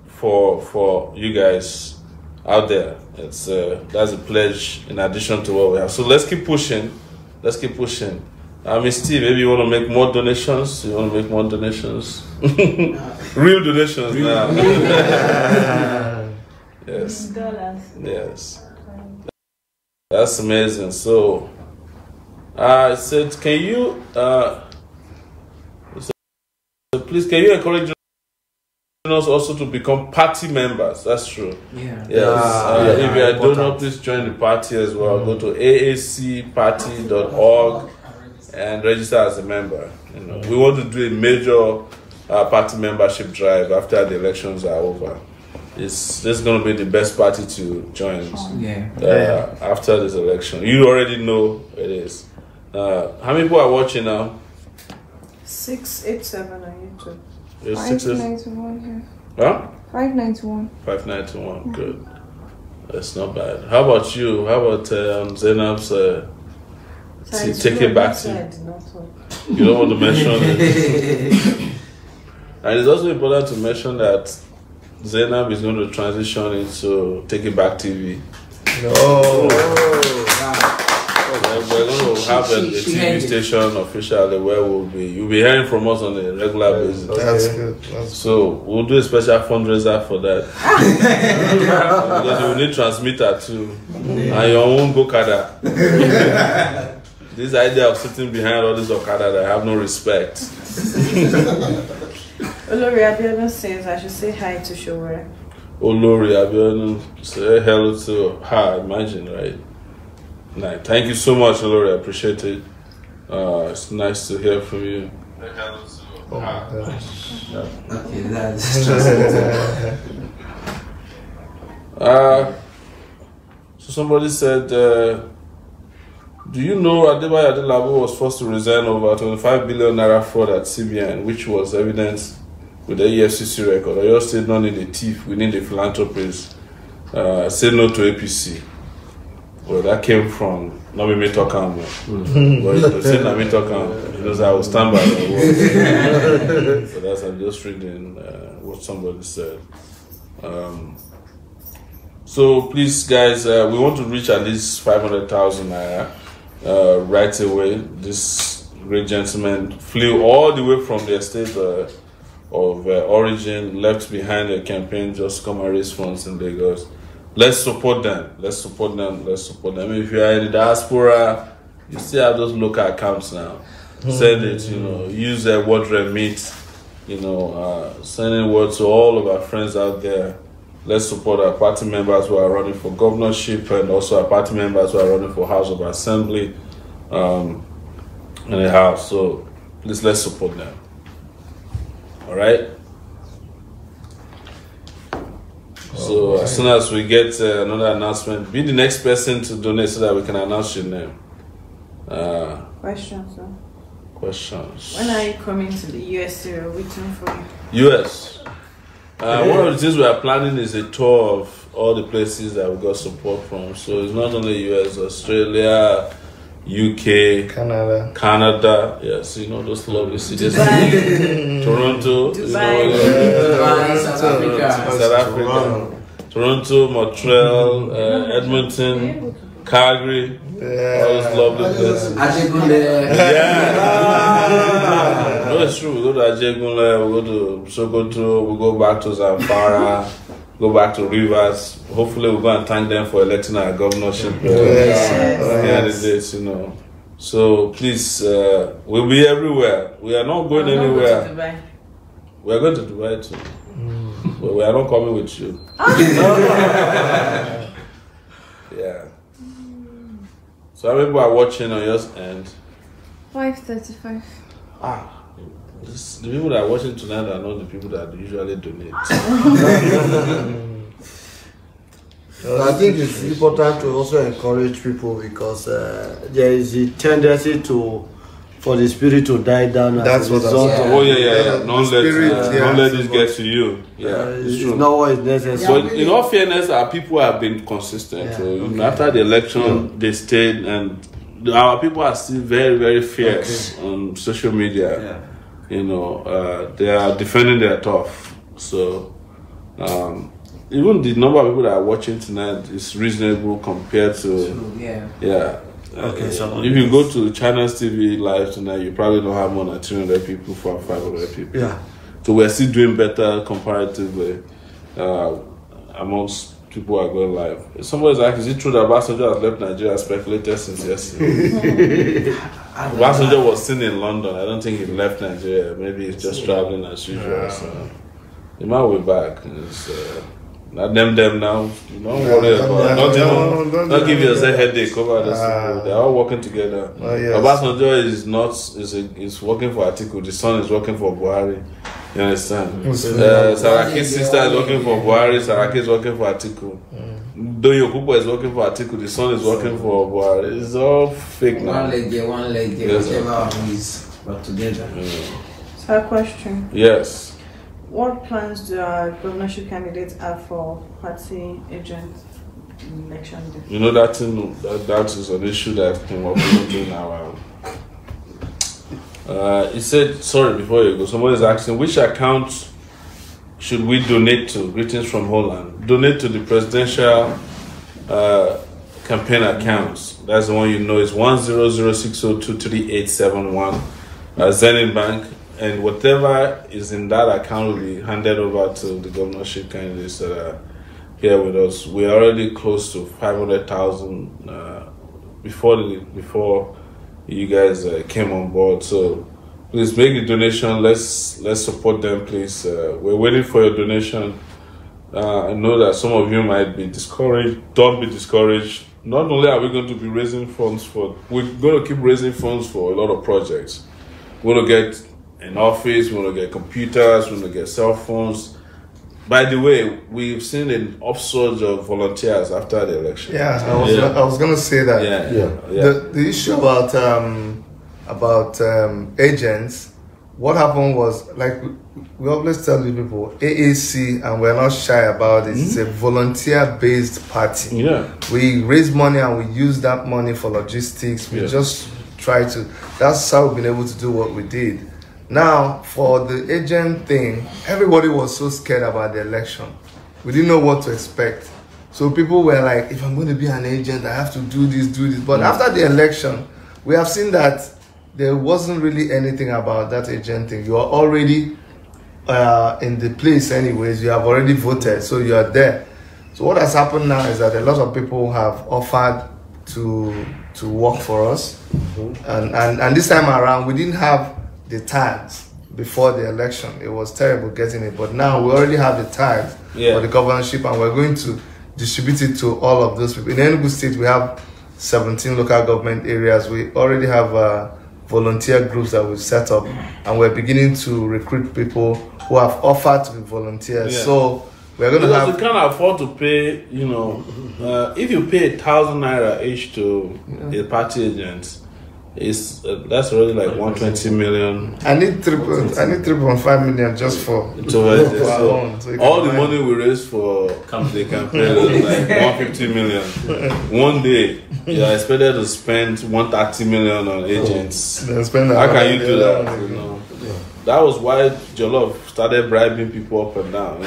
for you guys out there. That's a pledge in addition to what we have. So let's keep pushing. Let's keep pushing. Miss Steve, maybe you want to make more donations? You want to make more donations? Real donations now. Yes. $dollars. Yes. That's amazing. So, I said, can you, please, can you encourage us also to become party members? That's true. Yeah. Yes. If you are a donor, please join the party as well. Go to aacparty.org and register as a member. You know, we want to do a major party membership drive after the elections are over. This is going to be the best party to join after this election. You already know it is. How many people are watching now? 687 on YouTube. 591 here. Huh? 591. 591. Good. That's not bad. How about you? How about Zainab's? Take it back to you. You don't want to mention it. And it's also important to mention that Zainab is going to transition into Take It Back TV. We're going to have a TV station officially where you'll be hearing from us on a regular basis. That's good. So we'll do a special fundraiser for that. Because you will need transmitter too. And your own Gokada. This idea of sitting behind all this Okada that I have no respect. Olori Abiodun says I should say hi to Sowore. Olori Abiodun, say hello to her, imagine, right? Nice. Thank you so much, Olori, I appreciate it. It's nice to hear from you. Say hello to her. Okay, that's so somebody said, do you know Adebayo Adelabu was forced to resign over 25 billion naira fraud at CBN, which was evidence with the EFCC record? I just said, don't need a thief, we need a philanthropist. Say no to APC. Well, that came from Nami Tokam. But if you say Nami Tokam, he knows I will stand by my word. So that's, I'm just reading what somebody said. So please, guys, we want to reach at least 500,000 naira right away. This great gentleman flew all the way from the state of origin, left behind a campaign, just come and raise funds in Lagos. Let's support them. Let's support them. Let's support them. If you are in the diaspora, you still have those local accounts now. Send it, use their word remit, sending word to all of our friends out there. Let's support our party members who are running for governorship and also our party members who are running for House of Assembly in the House. So please, let's support them. All right? So as soon as we get another announcement, be the next person to donate so that we can announce your name. Questions, sir? Questions. When are you coming to the US? We're waiting for you. US. One of the things we are planning is a tour of all the places that we got support from. So it's not only US, Australia, UK, Canada. Yes, those lovely cities. Toronto, South Africa. Toronto, Montreal, Edmonton, Calgary. All those lovely places. Yeah. No, it's true. We go to Ajegunle, we go to Sokoto, we go back to Zamfara, go back to Rivers. Hopefully, we'll go and thank them for electing our governorship. So please, we'll be everywhere. We are not going anywhere. We are going to Dubai too. But we are not coming with you. Yeah. So how many people are watching on your end? 5:35. The people that are watching tonight are not the people that usually donate. I think it's important to also encourage people because there is a tendency for the spirit to die down. That's what I'm saying. Oh yeah. Don't let this so get to you. Yeah, it's not what is necessary. But in all fairness, our people have been consistent. Yeah. So after the election, they stayed, and our people are still very, very fierce on social media. Yeah. They are defending their turf. So even the number of people that are watching tonight is reasonable compared to Okay, so if you go to China's TV live tonight, you probably don't have more than 300 people for 500 people. Yeah. So we're still doing better comparatively amongst people who are going live. Somebody's like, is it true that Obasanjo has left Nigeria? Speculated since yesterday. Obasanjo was seen in London. I don't think he left Nigeria. Maybe he's just traveling as usual. So he might be back. It's, not them now. Don't worry about it. Don't give yourself a headache over this. They're all working together. Obasanjo is working for Atiku. The son is working for Buhari. You understand? Saraki's sister is working for Buhari. Saraki is working for Atiku. Doyo Kubo is working for Atiku. The son is working for Buhari. It's all fake now. One leg there, whatever is but together. So a question. Yes. What plans do our governorship candidates have for party agent election day? That is an issue that came up in our. He said, sorry, before you go, somebody's asking, which account should we donate to? Greetings from Holland. Donate to the presidential campaign accounts. That's the one is 10060238871. Zenith Bank. And whatever is in that account will be handed over to the governorship candidates that are here with us. We are already close to 500,000 before you guys came on board. So please make the donation. Let's support them, please. We're waiting for your donation. I know that some of you might be discouraged. Don't be discouraged. Not only are we going to be raising funds we're going to keep raising funds for a lot of projects. We're going to get an office, we're going to get computers, we're going to get cell phones. By the way, we've seen an upsurge of volunteers after the election. I was going to say that. The issue about agents, what happened was, like we always tell you people, AAC, and we're not shy about it, it's a volunteer-based party. Yeah. We raise money and we use that money for logistics. We just try to, that's how we've been able to do what we did. Now, for the agent thing, everybody was so scared about the election. We didn't know what to expect. So people were like, if I'm going to be an agent, I have to do this. But after the election, we have seen that there wasn't really anything about that agent thing. You are already in the place anyways. You have already voted, so you are there. So what has happened now is that a lot of people have offered to work for us. And this time around, we didn't have the tags before the election. It was terrible getting it, but now we already have the tags for the governorship, and we're going to distribute it to all of those people. In Enugu State, we have 17 local government areas. We already have volunteer groups that we've set up, and we're beginning to recruit people who have offered to be volunteers. So we're going to have. You can't afford to pay. If you pay 1,000 naira each to a party agent, that's already like 120 million. I need 3.5 million just for our own. So all the money we raise for the campaign is like 150 million. One day, you are expected to spend 130 million on agents. How can you do that? That was why Jollof started bribing people up and down,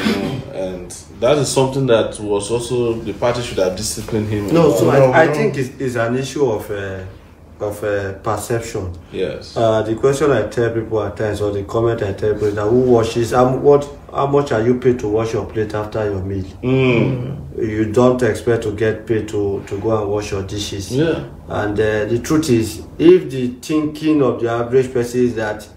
and that is something that was also the party should have disciplined him. I think it's an issue of perception. Yes. The question I tell people at times, or the comment I tell people, is that who washes? How much are you paid to wash your plate after your meal? You don't expect to get paid to go and wash your dishes. Yeah. And the truth is, if the thinking of the average person is that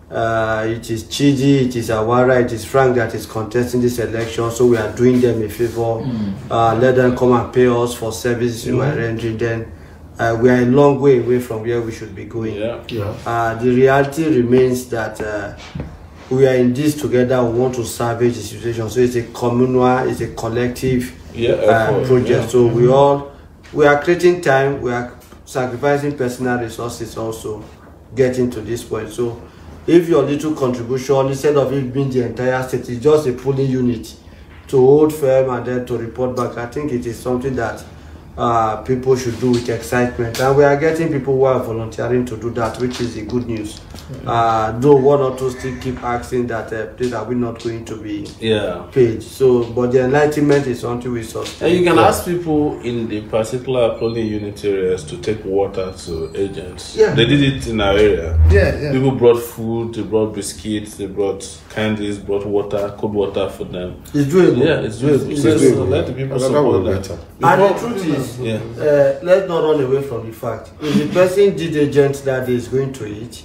it is Chidi, it is Awara, it is Frank that is contesting this election, so we are doing them a favor, let them come and pay us for services we are rendering, then we are a long way away from where we should be going. The reality remains that we are in this together. We want to salvage the situation. So it's a communal, it's a collective project. So we are creating time. We are sacrificing personal resources also getting to this point. So if your little contribution, instead of it being the entire state, is just a pulling unit to hold firm and then to report back, I think it is something that people should do with excitement. And we are getting people who are volunteering to do that, which is the good news. Though one or two still keep asking that please, are we not going to be paid? So, but the enlightenment is something we sustain. And you can ask people in the particular polling unit areas to take water to agents. They did it in our area. People brought food, they brought biscuits, they brought candies, brought water, cold water for them. It's doable. It's doable. So let the people support that. And the truth is, let's not run away from the fact. If the person did agent that day is going to eat,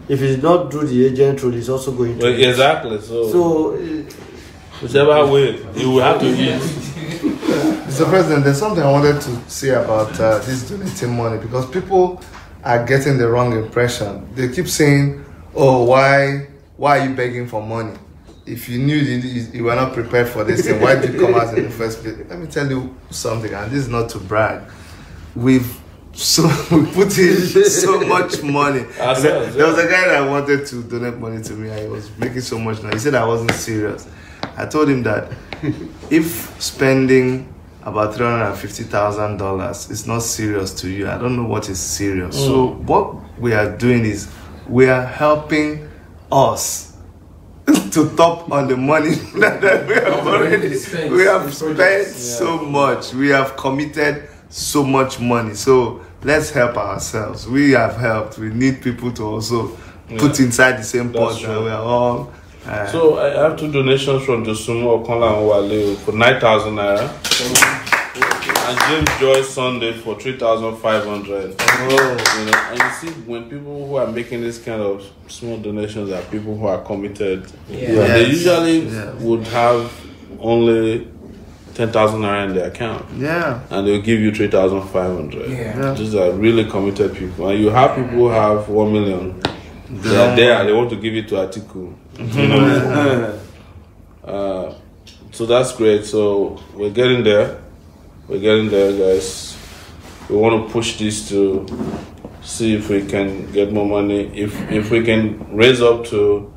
if it's not through the agent route, it's also going to eat. Exactly. So whichever way, you will have to eat. Mr. President, there's something I wanted to say about this donating money, because people are getting the wrong impression. They keep saying, oh, why are you begging for money? If you knew you were not prepared for this thing, why did you come out in the first place? Let me tell you something, and this is not to brag. We put in so much money. There was a guy that wanted to donate money to me, and he was making so much noise. He said I wasn't serious. I told him that if spending about $350,000 is not serious to you, I don't know what is serious. So what we are doing is we are helping us to top on the money that we have already spent. We have spent so much. We have committed so much money. So let's help ourselves. We have helped. We need people to also put inside the same pot that we are all. So I have 2 donations from Josumo Okola and Wale for 9,000 naira. And James Joyce Sunday for 3,500. And you see, when people who are making this kind of small donations are people who are committed, they usually would have only 10,000 naira in their account. And they'll give you 3,500. These are really committed people. And you have people who have 1 million. They are there. They want to give it to Atiku. So that's great. So we're getting there. We're getting there, guys. We want to push this to see if we can get more money. If we can raise up to,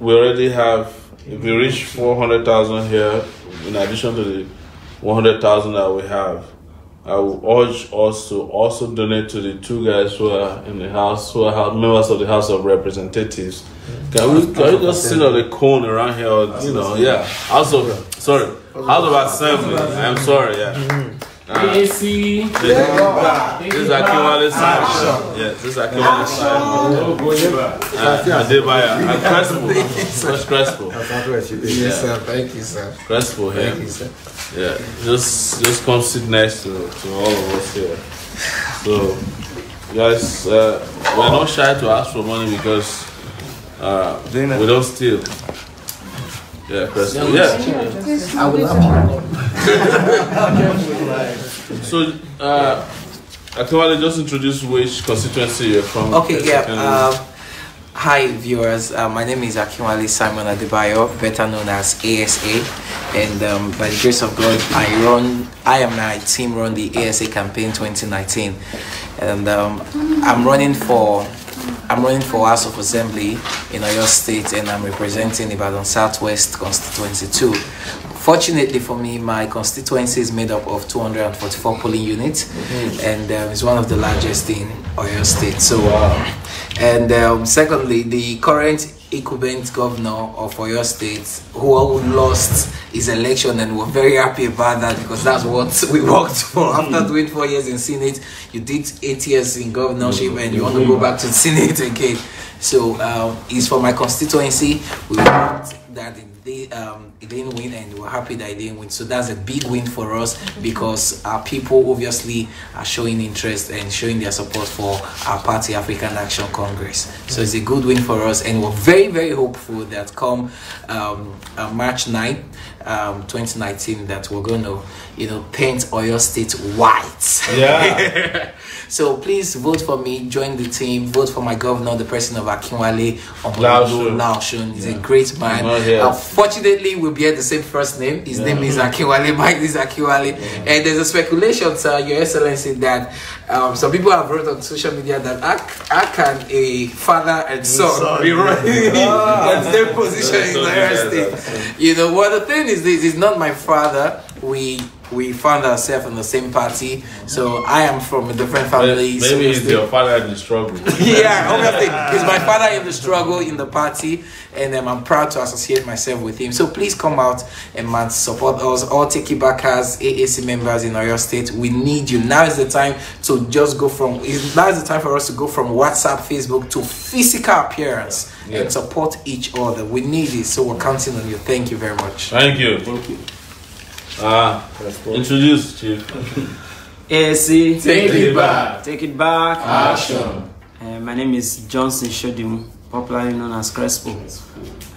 we already have, if we reach 400,000 here, in addition to the 100,000 that we have, I will urge us to also donate to the 2 guys who are in the House, who are members of the House of Representatives. Can we just sit on the cone around here? House of Assembly. I'm sorry, This is Akinwale Simon. Yes, this is Akinwale Simon. Adebaya and Crespo. Yes, sir. Thank you, sir. Crespo here. Thank you, sir. Just come sit next to all of us here. So, guys, we're not shy to ask for money because we don't steal. Crespo. I will love So, Akinwale, just introduce which constituency you're from. Hi viewers, my name is Akinwale Simon Adebayo, better known as ASA, and by the grace of God, I and my team run the ASA campaign 2019, and I'm running for House of Assembly in Oyo State, and I'm representing Ibadan Southwest Constituency 2. Fortunately for me, my constituency is made up of 244 polling units, and it's one of the largest in Oyo State. So, secondly, the current incumbent governor of Oyo State, who lost his election, and we're very happy about that because that's what we worked for. After doing 4 years in Senate, you did 8 years in governorship, and you want to go back to the Senate again. So, it's for my constituency. We want that it didn't win, and we're happy that it didn't win. So that's a big win for us, because our people obviously are showing interest and showing their support for our party, African Action Congress. So it's a good win for us, and we're very, very hopeful that come March 9th, 2019, that we're going to, paint Oyo State white. Yeah. So please vote for me, join the team, vote for my governor, the person of Akinwale, Omoyele Sowore. He's a great man. Unfortunately, we'll bear the same first name. His name is Akinwale, mine is Akinwale. And there's a speculation, sir, Your Excellency, that some people have wrote on social media that how can a father and son be running at the same position in the state? Well, the thing is this, he's not my father. We found ourselves in the same party, so I am from a different family. Maybe he's your father in the struggle. Yeah, obviously, he's my father in the struggle in the party, and I'm proud to associate myself with him. So please come out and support us, all Take It Backers, AAC members in Oyo State. We need you. Now is the time to just go from. Now is the time for us to go from WhatsApp, Facebook to physical appearance and support each other. We need it, so we're counting on you. Thank you very much. Thank you. Introduce, Chief. AAC, Take it back. Take it back. Action. My name is Johnson Shodim, popularly known as Crespo.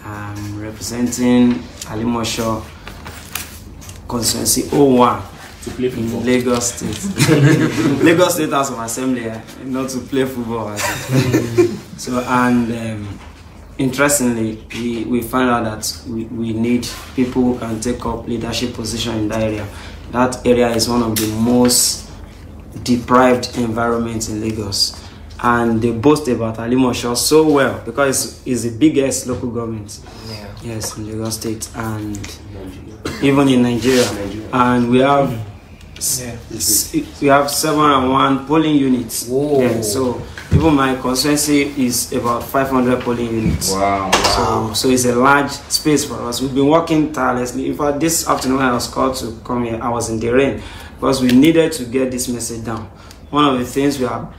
I'm representing Alimosho constituency 01 in Lagos State. Lagos State House of Assembly, not to play football. So, and interestingly, we find out that we need people who can take up leadership position in that area. That area is one of the most deprived environments in Lagos. And they boast about Alimosho so well because it's the biggest local government. Yes, in Lagos State and even in Nigeria. And we have 701 polling units. Yeah, so even my constituency is about 500 polling units. Wow. So it's a large space for us. We've been working tirelessly. In fact, this afternoon when I was called to come here, I was in the rain because we needed to get this message down. One of the things we are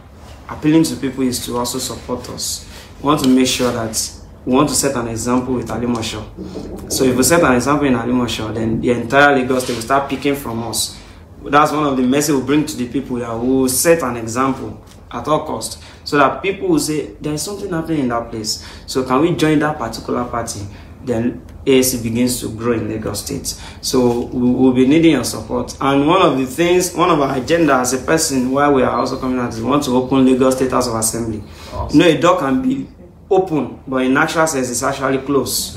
appealing to people is to also support us. We want to make sure that we want to set an example with Alimosho. So if we set an example in Alimosho, then the entire Lagos State will start picking from us. That's one of the messages we bring to the people, that we will set an example at all costs, so that people will say there is something happening in that place. So can we join that particular party? Then AAC begins to grow in Lagos State. So we will be needing your support. And one of the things, one of our agenda as a person, why we are also coming out, is we want to open Lagos State House of Assembly. Awesome. A door can be open, but in actual sense, it's actually closed.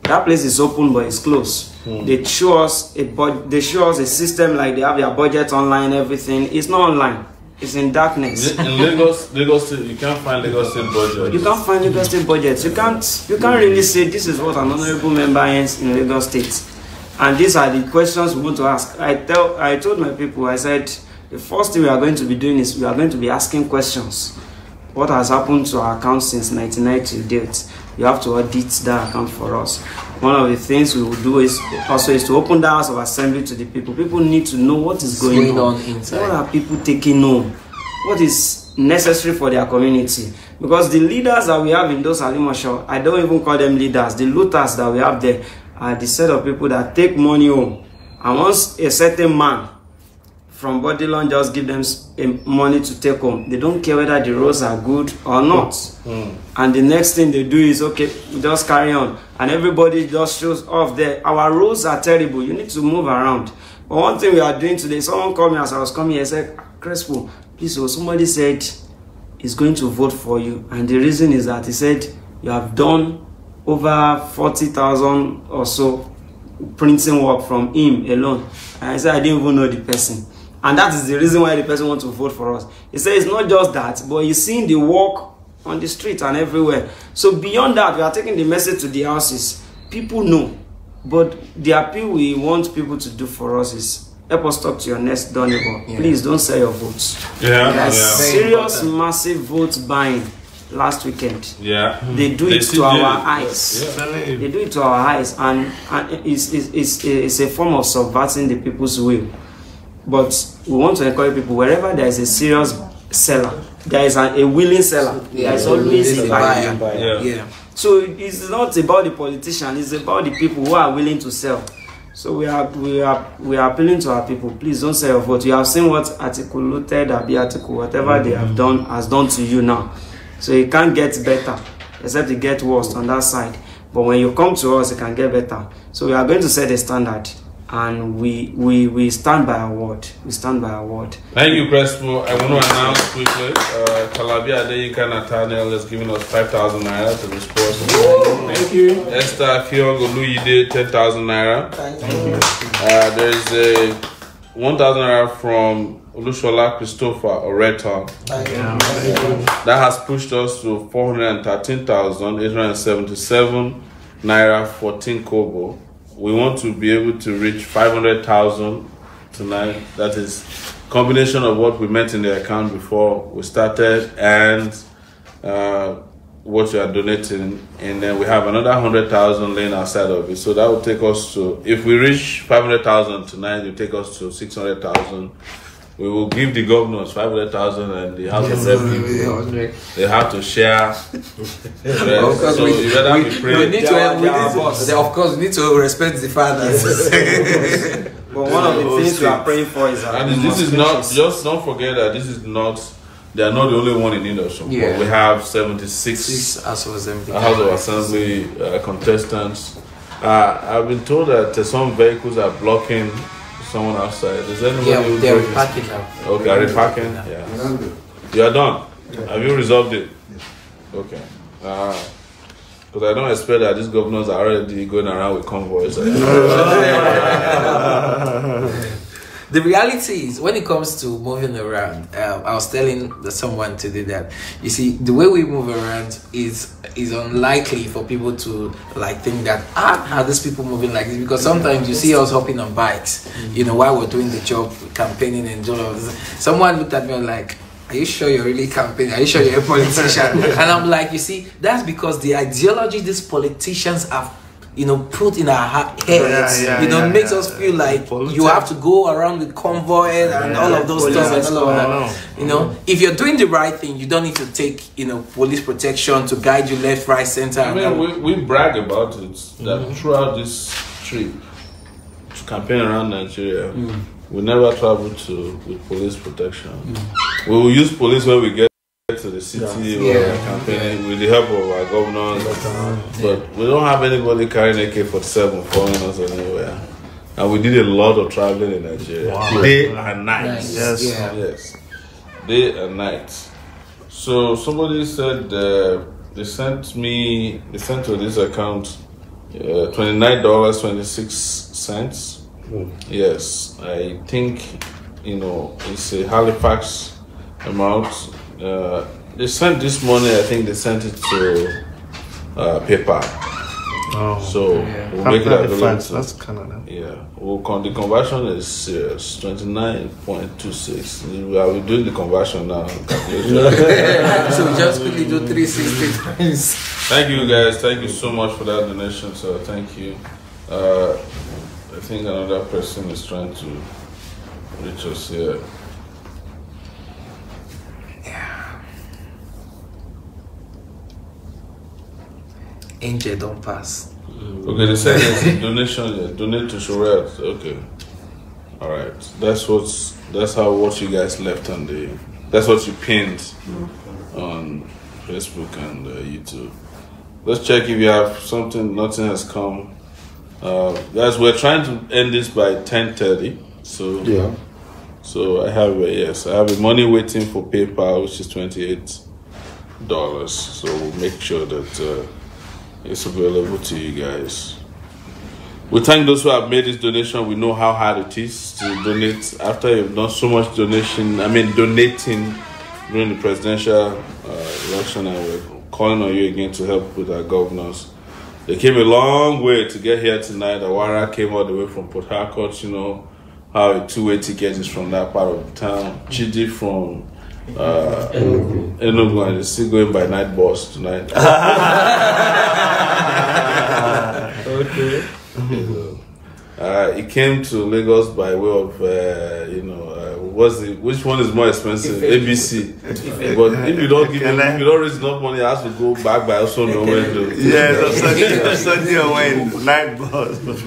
That place is open, but it's closed. They show us a system like they have their budget online, everything. It's not online. It's in darkness. In Lagos State, you can't find Lagos State budget. You can't find Lagos State budgets. You can't really say this is what an honorable member earns in Lagos State. And these are the questions we want to ask. I told my people, I said, the first thing we are going to be doing is we are going to be asking questions. What has happened to our account since 1990 to date? You have to audit that account for us. One of the things we will do is to open the House of Assembly to the people. People need to know what is going on inside. What are people taking home? What is necessary for their community? Because the leaders that we have in those Alimosho, I don't even call them leaders. The looters that we have there are the set of people that take money home. And once a certain man from Bodilon just give them money to take home, they don't care whether the roads are good or not. And the next thing they do is, okay, we just carry on. And everybody just shows off there. Our roads are terrible. You need to move around. But one thing we are doing today, someone called me as I was coming here and said, Crespo, please, somebody said he's going to vote for you. And the reason is that he said you have done over 40,000 or so printing work from him alone. And I said, I didn't even know the person. And that is the reason why the person wants to vote for us. He said it's not just that, but he's seeing the work on the street and everywhere. So beyond that, we are taking the message to the houses. People know. But the appeal we want people to do for us is help us talk to your next door neighbor. Please don't sell your votes. Serious, massive vote buying last weekend. They do it to our eyes. They do it to our eyes, and it's a form of subverting the people's will. But we want to encourage people, wherever there is a serious seller, there is a willing seller. There is always a buyer. Yeah. So it's not about the politician, it's about the people who are willing to sell. So we are appealing to our people. Please don't sell your vote. You have seen what article looted, article, whatever they have done has done to you now. So it can't get better, except it get worse on that side. But when you come to us, it can get better. So we are going to set a standard, and we stand by our word. We stand by our word. Thank you, Crespo. I want to announce quickly, Kalabia Adeyinka Nathaniel is giving us 5,000 naira to the sports. Thank you. Esther Fiogoluyide 10,000 naira. Thank you. There is a 1,000 naira from Olushola Christopher Oreton. That has pushed us to 413,877 naira 14 kobo. We want to be able to reach 500,000 tonight. That is combination of what we met in the account before we started and what you are donating, and then we have another 100,000 laying outside of it. So that will take us to, if we reach 500,000 tonight, it will take us to 600,000. We will give the governors 500,000 and the House of Representatives. They have to share. So you better be praying. Of course, we need to respect the fathers. But one of the things we are praying for is that. And this is not, just don't forget that this is not, they are not the only one in need of support. Yeah. We have 76 House of Assembly contestants. I've been told that some vehicles are blocking someone outside. Is anybody? Yeah, they're repacking now. Okay, are repacking? Yeah. You are done? Yeah. Have you resolved it? Yes. Okay. Because I don't expect that these governors are already going around with convoys. The reality is, when it comes to moving around, I was telling someone today that, you see, the way we move around is unlikely for people to like think that, how these people moving like this, because sometimes you see us hopping on bikes, you know, while we're doing the job, campaigning and all of this. Someone looked at me and like, are you sure you're really campaigning? Are you sure you're a politician? And I'm like, you see, that's because the ideology these politicians have, you know, put in our heads, makes us feel like you have to go around with convoy and all of those stuff and all of that. You know, if you're doing the right thing, you don't need to take, you know, police protection to guide you left, right, center. I mean, we brag about it that throughout this trip to campaign around Nigeria, we never travel with police protection. We will use police when we get to the city or campaigning with the help of our governors, but we don't have anybody carrying AK-47 following us anywhere. And we did a lot of traveling in Nigeria, day and night. Yes, day and night. So somebody said they sent to this account $29.26. Yes, I think, you know, it's a Halifax amount. They sent this money, I think they sent it to PayPal. So we'll make it available. That's Canada. Yeah, the conversion is serious, 29.26. We're doing the conversion now. So we just quickly do 360 times. Thank you guys. Thank you so much for that donation. So thank you. I think another person is trying to reach us here. Angel don't pass. Okay, the second is donation. Donate to Sowore. Okay, all right. That's what you guys left on the. That's what you pinned on Facebook and YouTube. Let's check if you have something. Nothing has come. Guys, we're trying to end this by 10:30. So yeah. So I have I have a money waiting for PayPal, which is $28. So we'll make sure that. It's available to you guys. We thank those who have made this donation. We know how hard it is to donate after you've done so much donating during the presidential election, and we're calling on you again to help with our governors. They came a long way to get here tonight. Awara came all the way from Port Harcourt. You know how a two-way ticket is from that part of the town. Chidi from Enugu, and is still going by night bus tonight. Okay. He came to Lagos by way of which one is more expensive? ABC. But if you don't raise enough money, it has to go back by also no window. Yes, Sunday when night bus. But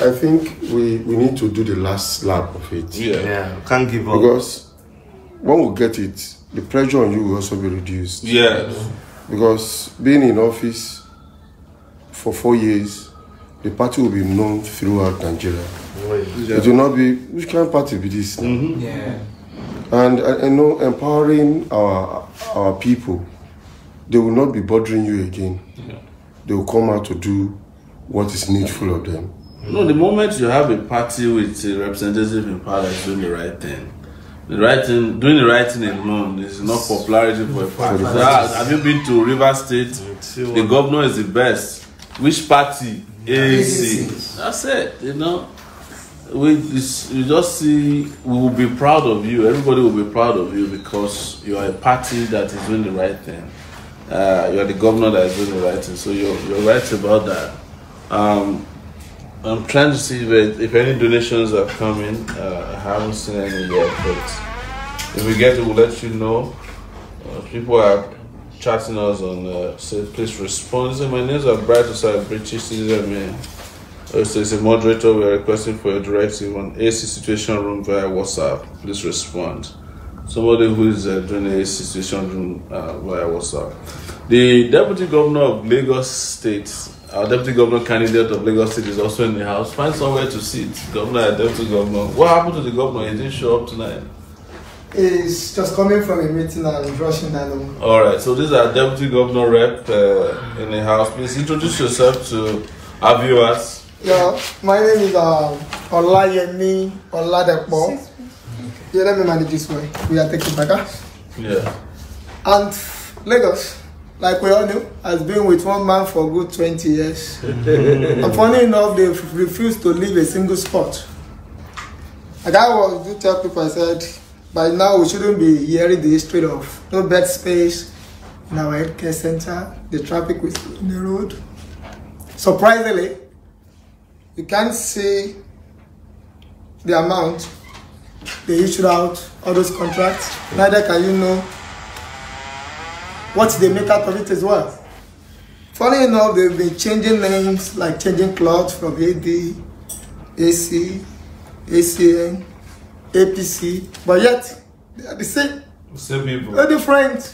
I think we need to do the last lap of it. Yeah, can't give up. Because when we get it, the pressure on you will also be reduced. Yeah. Because being in office for 4 years, the party will be known throughout Nigeria. It will not be, which kind of party be this? Yeah. And I know empowering our people, they will not be bothering you again. Yeah. They will come out to do what is needful of them. No, the moment you have a party with a representative in power that's doing the right thing, doing the right thing alone is enough popularity for a party. Have you been to River State? The governor is the best. Which party? AAC. That's it. You know, you just see. We will be proud of you. Everybody will be proud of you because you are a party that is doing the right thing. You are the governor that is doing the right thing. So you're right about that. I'm trying to see if any donations are coming. I haven't seen any yet, but if we get it, we'll let you know. People are chatting us on say please respond. So my names are bright aside British citizen man. So it's a moderator. We are requesting for a directive on AC situation room via WhatsApp. Please respond. Somebody who is doing the AC situation room via WhatsApp. The Deputy Governor of Lagos State, our Deputy Governor candidate of Lagos State is also in the house. Find somewhere to sit. Governor and Deputy Governor. What happened to the governor? He didn't show up tonight. He's just coming from a meeting and rushing down. All right. So this is our Deputy Governor rep in the house. Please introduce yourself to our viewers. Yeah, my name is Olayemi Oladepo. Yeah, let me manage this way. We are taking back. Yeah. And Lagos, like we all know, has been with one man for a good 20 years. And funny enough, they refused to leave a single spot. Like I do tell people, I said, by now we shouldn't be hearing the history of no bed space in our healthcare center, the traffic in the road. Surprisingly, you can't see the amount they issued out, all those contracts. Neither can you know what they make out of it as well. Funny enough, they've been changing names, like changing cloth from AD, AC, ACN, APC, but yet they are the same. Same people. They're different.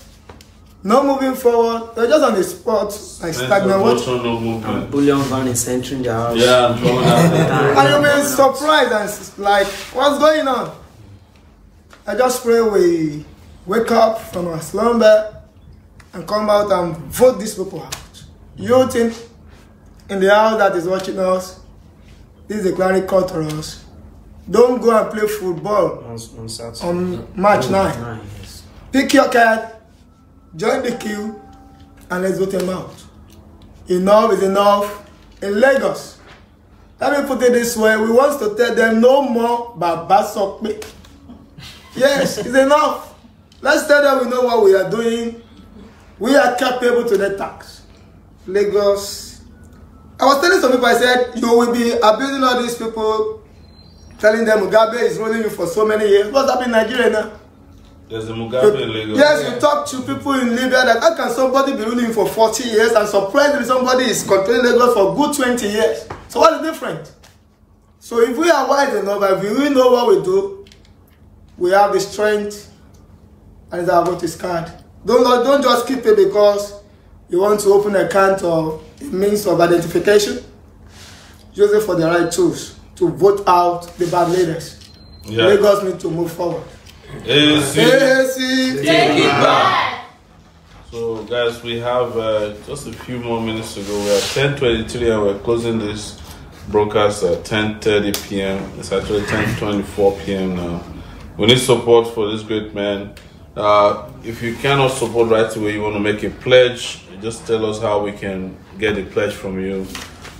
No moving forward. They're just on the spot, like stagnant. No movement. Bullion van is entering the house. Yeah, and you'll be surprised and like, what's going on? I just pray we wake up from our slumber and come out and vote these people out. You think in the house that is watching us, this is a clarion call to us. Don't go and play football on March 9. Yes. Pick your card, join the queue, and let's vote them out. Enough is enough in Lagos. Let me put it this way, we want to tell them no more Baba Sokpe. Yes, it's enough. Let's tell them we know what we are doing. We are capable to the tax. Lagos. I was telling some people, I said, you will be abusing all these people, telling them Mugabe is ruling you for so many years. What's happening in Nigeria now? There's a Mugabe in Lagos. Yes, you talk to people in Libya that how can somebody be ruling for 40 years and surprisingly somebody is controlling Lagos for good 20 years. So what is different? So if we are wise enough, if we know what we do, we have the strength and it's our voting card. Don't just keep it because you want to open an account or a means of identification. Use it for the right tools to vote out the bad leaders. Yeah. Lagos need to move forward. AC. Take it back. So guys, we have just a few more minutes to go. We are 10:23 and we're closing this broadcast at 10:30 p.m. It's actually 10:24 p.m. now. We need support for this great man. If you cannot support right away, you want to make a pledge, just tell us how we can get a pledge from you.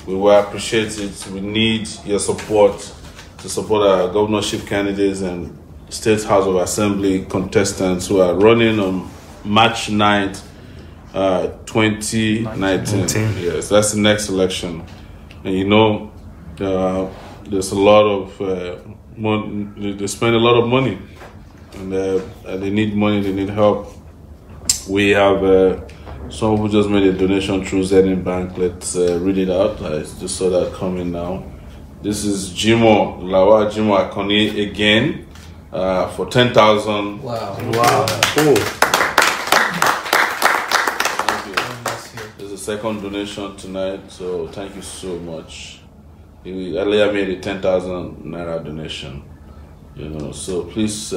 We will appreciate it. We need your support to support our governorship candidates and State House of Assembly contestants who are running on March 9th, 2019. Yes, that's the next election. And you know, there's a lot of they spend a lot of money, and they need money. They need help. We have someone who just made a donation through Zenith Bank. Let's read it out. I just saw that coming now. This is Jimo Akoni again for 10,000. Wow. Cool. There's a second donation tonight, so thank you so much. He earlier made a 10,000 naira donation. You know, so please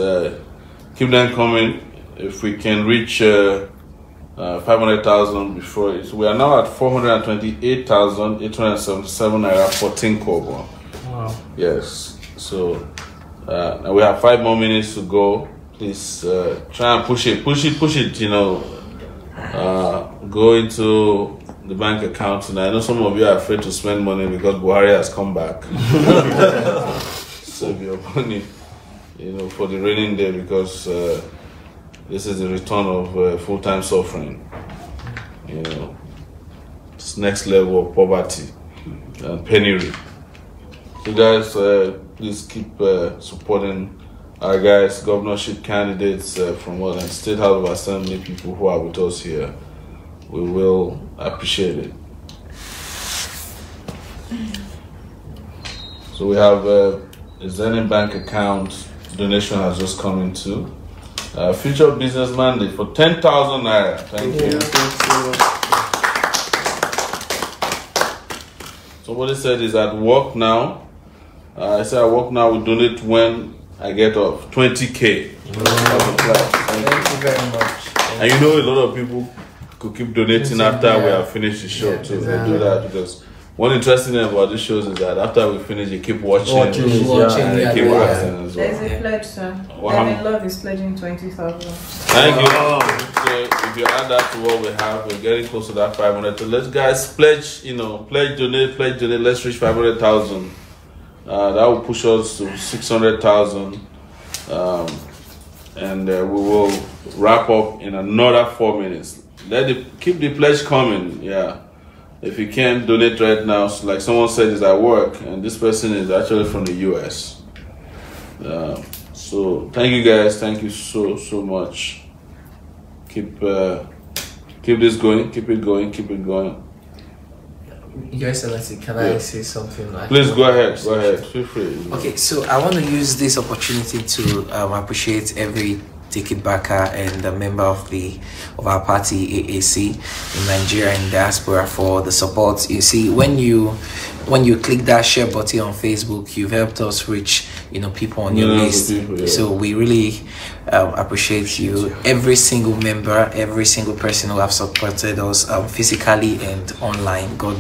keep them coming. If we can reach 500,000 before it, we are now at 428,877 naira 14 kobo. Wow. Yes. So we have 5 more minutes to go. Please try and push it. You know, go into the bank account, and I know some of you are afraid to spend money because Buhari has come back. Save your money, you know, for the raining day, because this is the return of full-time suffering. You know, it's next level of poverty and penury. So guys, please keep supporting our guys, governorship candidates from what, and State House of Assembly people who are with us here. We will appreciate it. So we have a Zenith Bank account donation has just come into. Future business mandate for 10,000 naira. Thank you. Somebody said is at work now. I said at work now. We donate when I get off 20K. Thank you very much. And you know, a lot of people could keep donating after we have finished the show too. Exactly. They do that because one interesting thing about these shows is that after we finish, you keep watching and keep watching as well. There's a pledge, sir. Devin Love is pledging 20,000. Thank you. So if you add that to what we have, we're getting close to that 500. So let's guys pledge, you know, pledge, donate. Let's reach 500,000. That will push us to 600,000. And we will wrap up in another 4 minutes. Keep the pledge coming, yeah. If you can't donate right now, so like someone said, is at work, and this person is actually from the US. So thank you guys, thank you so much. Keep this going, keep it going. Your Excellency, can I say something? Please go ahead, feel free. Okay, so I want to use this opportunity to appreciate every ticket backer and a member of our party AAC in Nigeria and diaspora for the support. You see, when you click that share button on Facebook, you've helped us reach, you know, people on your list. People, so we really appreciate you, every single member, every single person who have supported us physically and online. God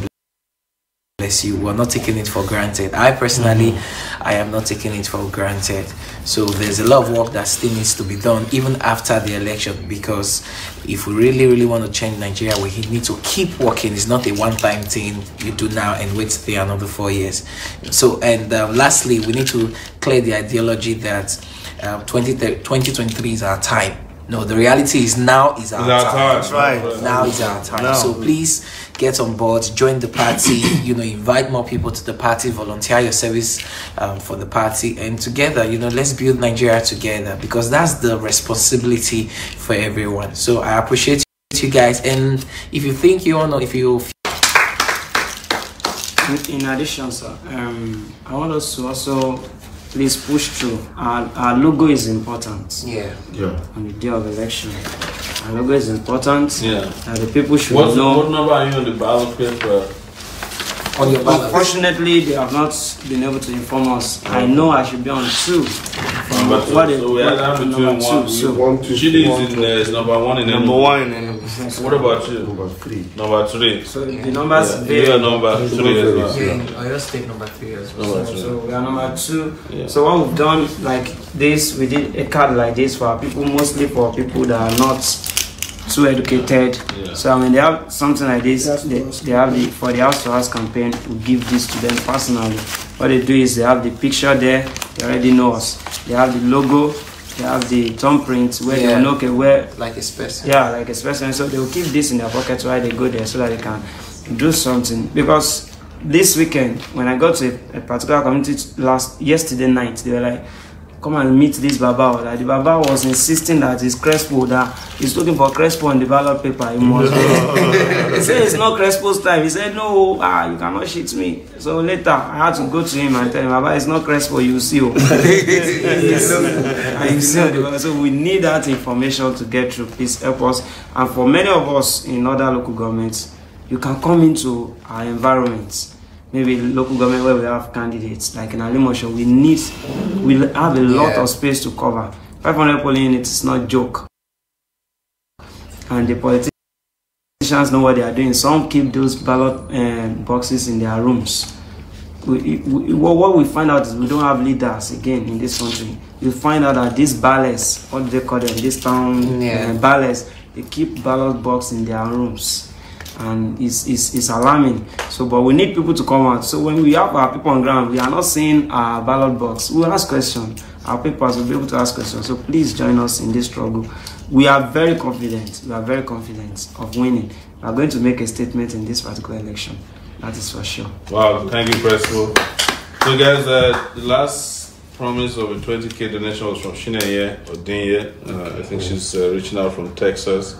bless you. We're not taking it for granted. I personally, I am not taking it for granted. So there's a lot of work that still needs to be done even after the election, because if we really want to change Nigeria, we need to keep working. It's not a one-time thing you do now and wait till another 4 years. So, and lastly, we need to clear the ideology that 2023 is our time. No, the reality is now is our time. That's right. Now is our time. So please get on board, join the party, you know, invite more people to the party, volunteer your service for the party, and together, you know, let's build Nigeria together, because that's the responsibility for everyone. So I appreciate you guys, and if you think you want to, in addition, sir, I want us to also please push through. Our logo is important. Yeah. On the day of election, our logo is important. Yeah. The people should know. What number are you on the ballot paper? Unfortunately, they have not been able to inform us. I know I should be on 2. Number 2. So we have between 1. So Chile is number 1 in number 1 in What about you? Number 3. Number 3. So the numbers vary. Yeah, number 3 as well. Yeah, in Oyo State number 3 as well. So we are number 2. Yeah. So what we've done like this, we did a card like this for our people, mostly for people that are not too educated. Yeah. So I mean, they have something like this. They have for the House to House campaign. We give this to them personally. What they do is they have the picture there. They already know us. They have the logo. They have the thumbprint where they know, okay, where like a specimen. Yeah, like a specimen. So they will keep this in their pocket while they go there, so that they can do something. Because this weekend, when I got to a particular community yesterday night, they were like, come and meet this Baba. That the Baba was insisting that his Crespo, that he's looking for Crespo on the ballot paper. He must. He said it's not Crespo's time. He said, no, you cannot shit me. So later, I had to go to him and tell him, Baba, it's not Crespo, you see. So we need that information to get through. Please help us. And for many of us in other local governments, you can come into our environments. Maybe local government where we have candidates, like in Alimosho, we'll have a lot of space to cover. 500 polling units is not a joke. And the politicians know what they are doing. Some keep those ballot boxes in their rooms. What we find out is we don't have leaders again in this country. You find out that these ballots, what do they call them, this town ballots, they keep ballot box in their rooms. And it's alarming. So, but we need people to come out. So when we have our people on ground, we are not seeing our ballot box. We'll ask questions. Our papers will be able to ask questions. So please join us in this struggle. We are very confident. We are very confident of winning. We are going to make a statement in this particular election. That is for sure. Wow, thank you, Presto. So guys, the last promise of a 20K donation was from Chineye Odinye. I think she's reaching out from Texas.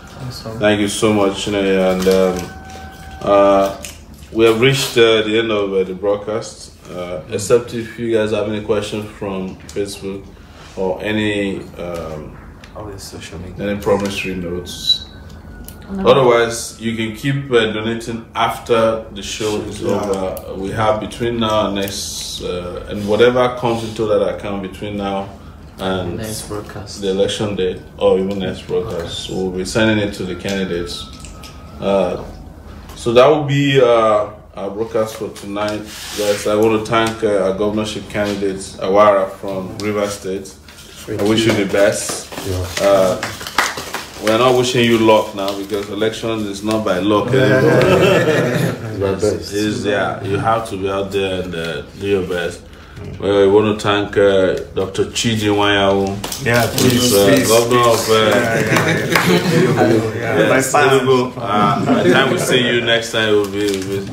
Thank you so much, Chineye. And we have reached the end of the broadcast. Except if you guys have any questions from Facebook or any social media, any promissory notes. Otherwise, you can keep donating after the show is over. We have between now and next, and whatever comes into that account between now and next broadcast, the election date, or even next broadcast. So we'll be sending it to the candidates. So that will be our broadcast for tonight. Guys, I want to thank our governorship candidate, Awara from River State. I wish you the best. We're not wishing you luck now because election is not by luck anymore. You have to be out there and do your best. Well, I want to thank Dr. Chidi Wanyawu, who's governor of Enugu. By the time we see you next time,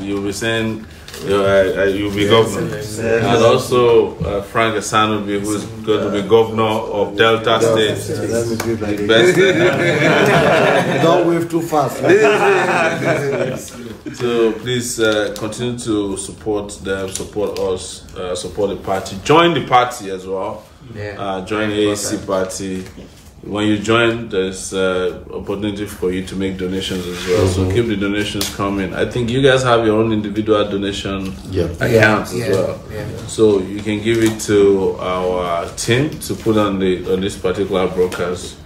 you'll be saying you'll be governor. And also Frank Asanobi, who's going to be governor of Delta State. The best. Don't wave too fast. So please continue to support them, support us, support the party. Join the party as well. Join the AAC party. When you join, there's opportunity for you to make donations as well. So keep the donations coming. I think you guys have your own individual donation accounts as well. So you can give it to our team to put on this particular broadcast,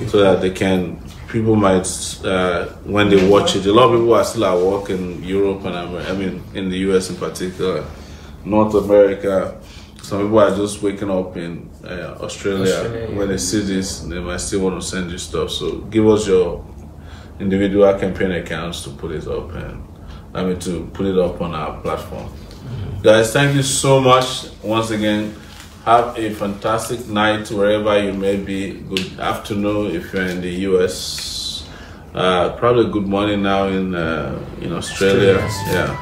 so that they can. People might, when they watch it, a lot of people are still at work in Europe and I mean in the US in particular, North America. Some people are just waking up in Australia. When they see this, they might still want to send you stuff. So give us your individual campaign accounts to put it up to put it up on our platform. Guys, thank you so much once again. Have a fantastic night wherever you may be. Good afternoon if you're in the US. Probably good morning now in Australia. Yeah.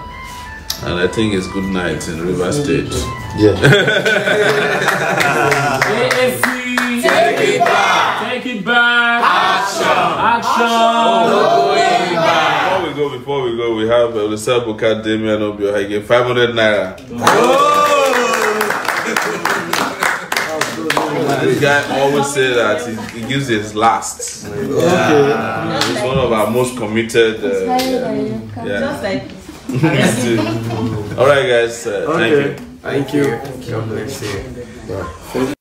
And I think it's good night in River State. Yeah. Take it back. Take it back. Action. Before we go, we have Olisa Buka Damian Obiohage, 500 naira. This guy always say that he gives his last. He's one of our most committed. Just like All right, guys. Thank you. Thank you. God bless you.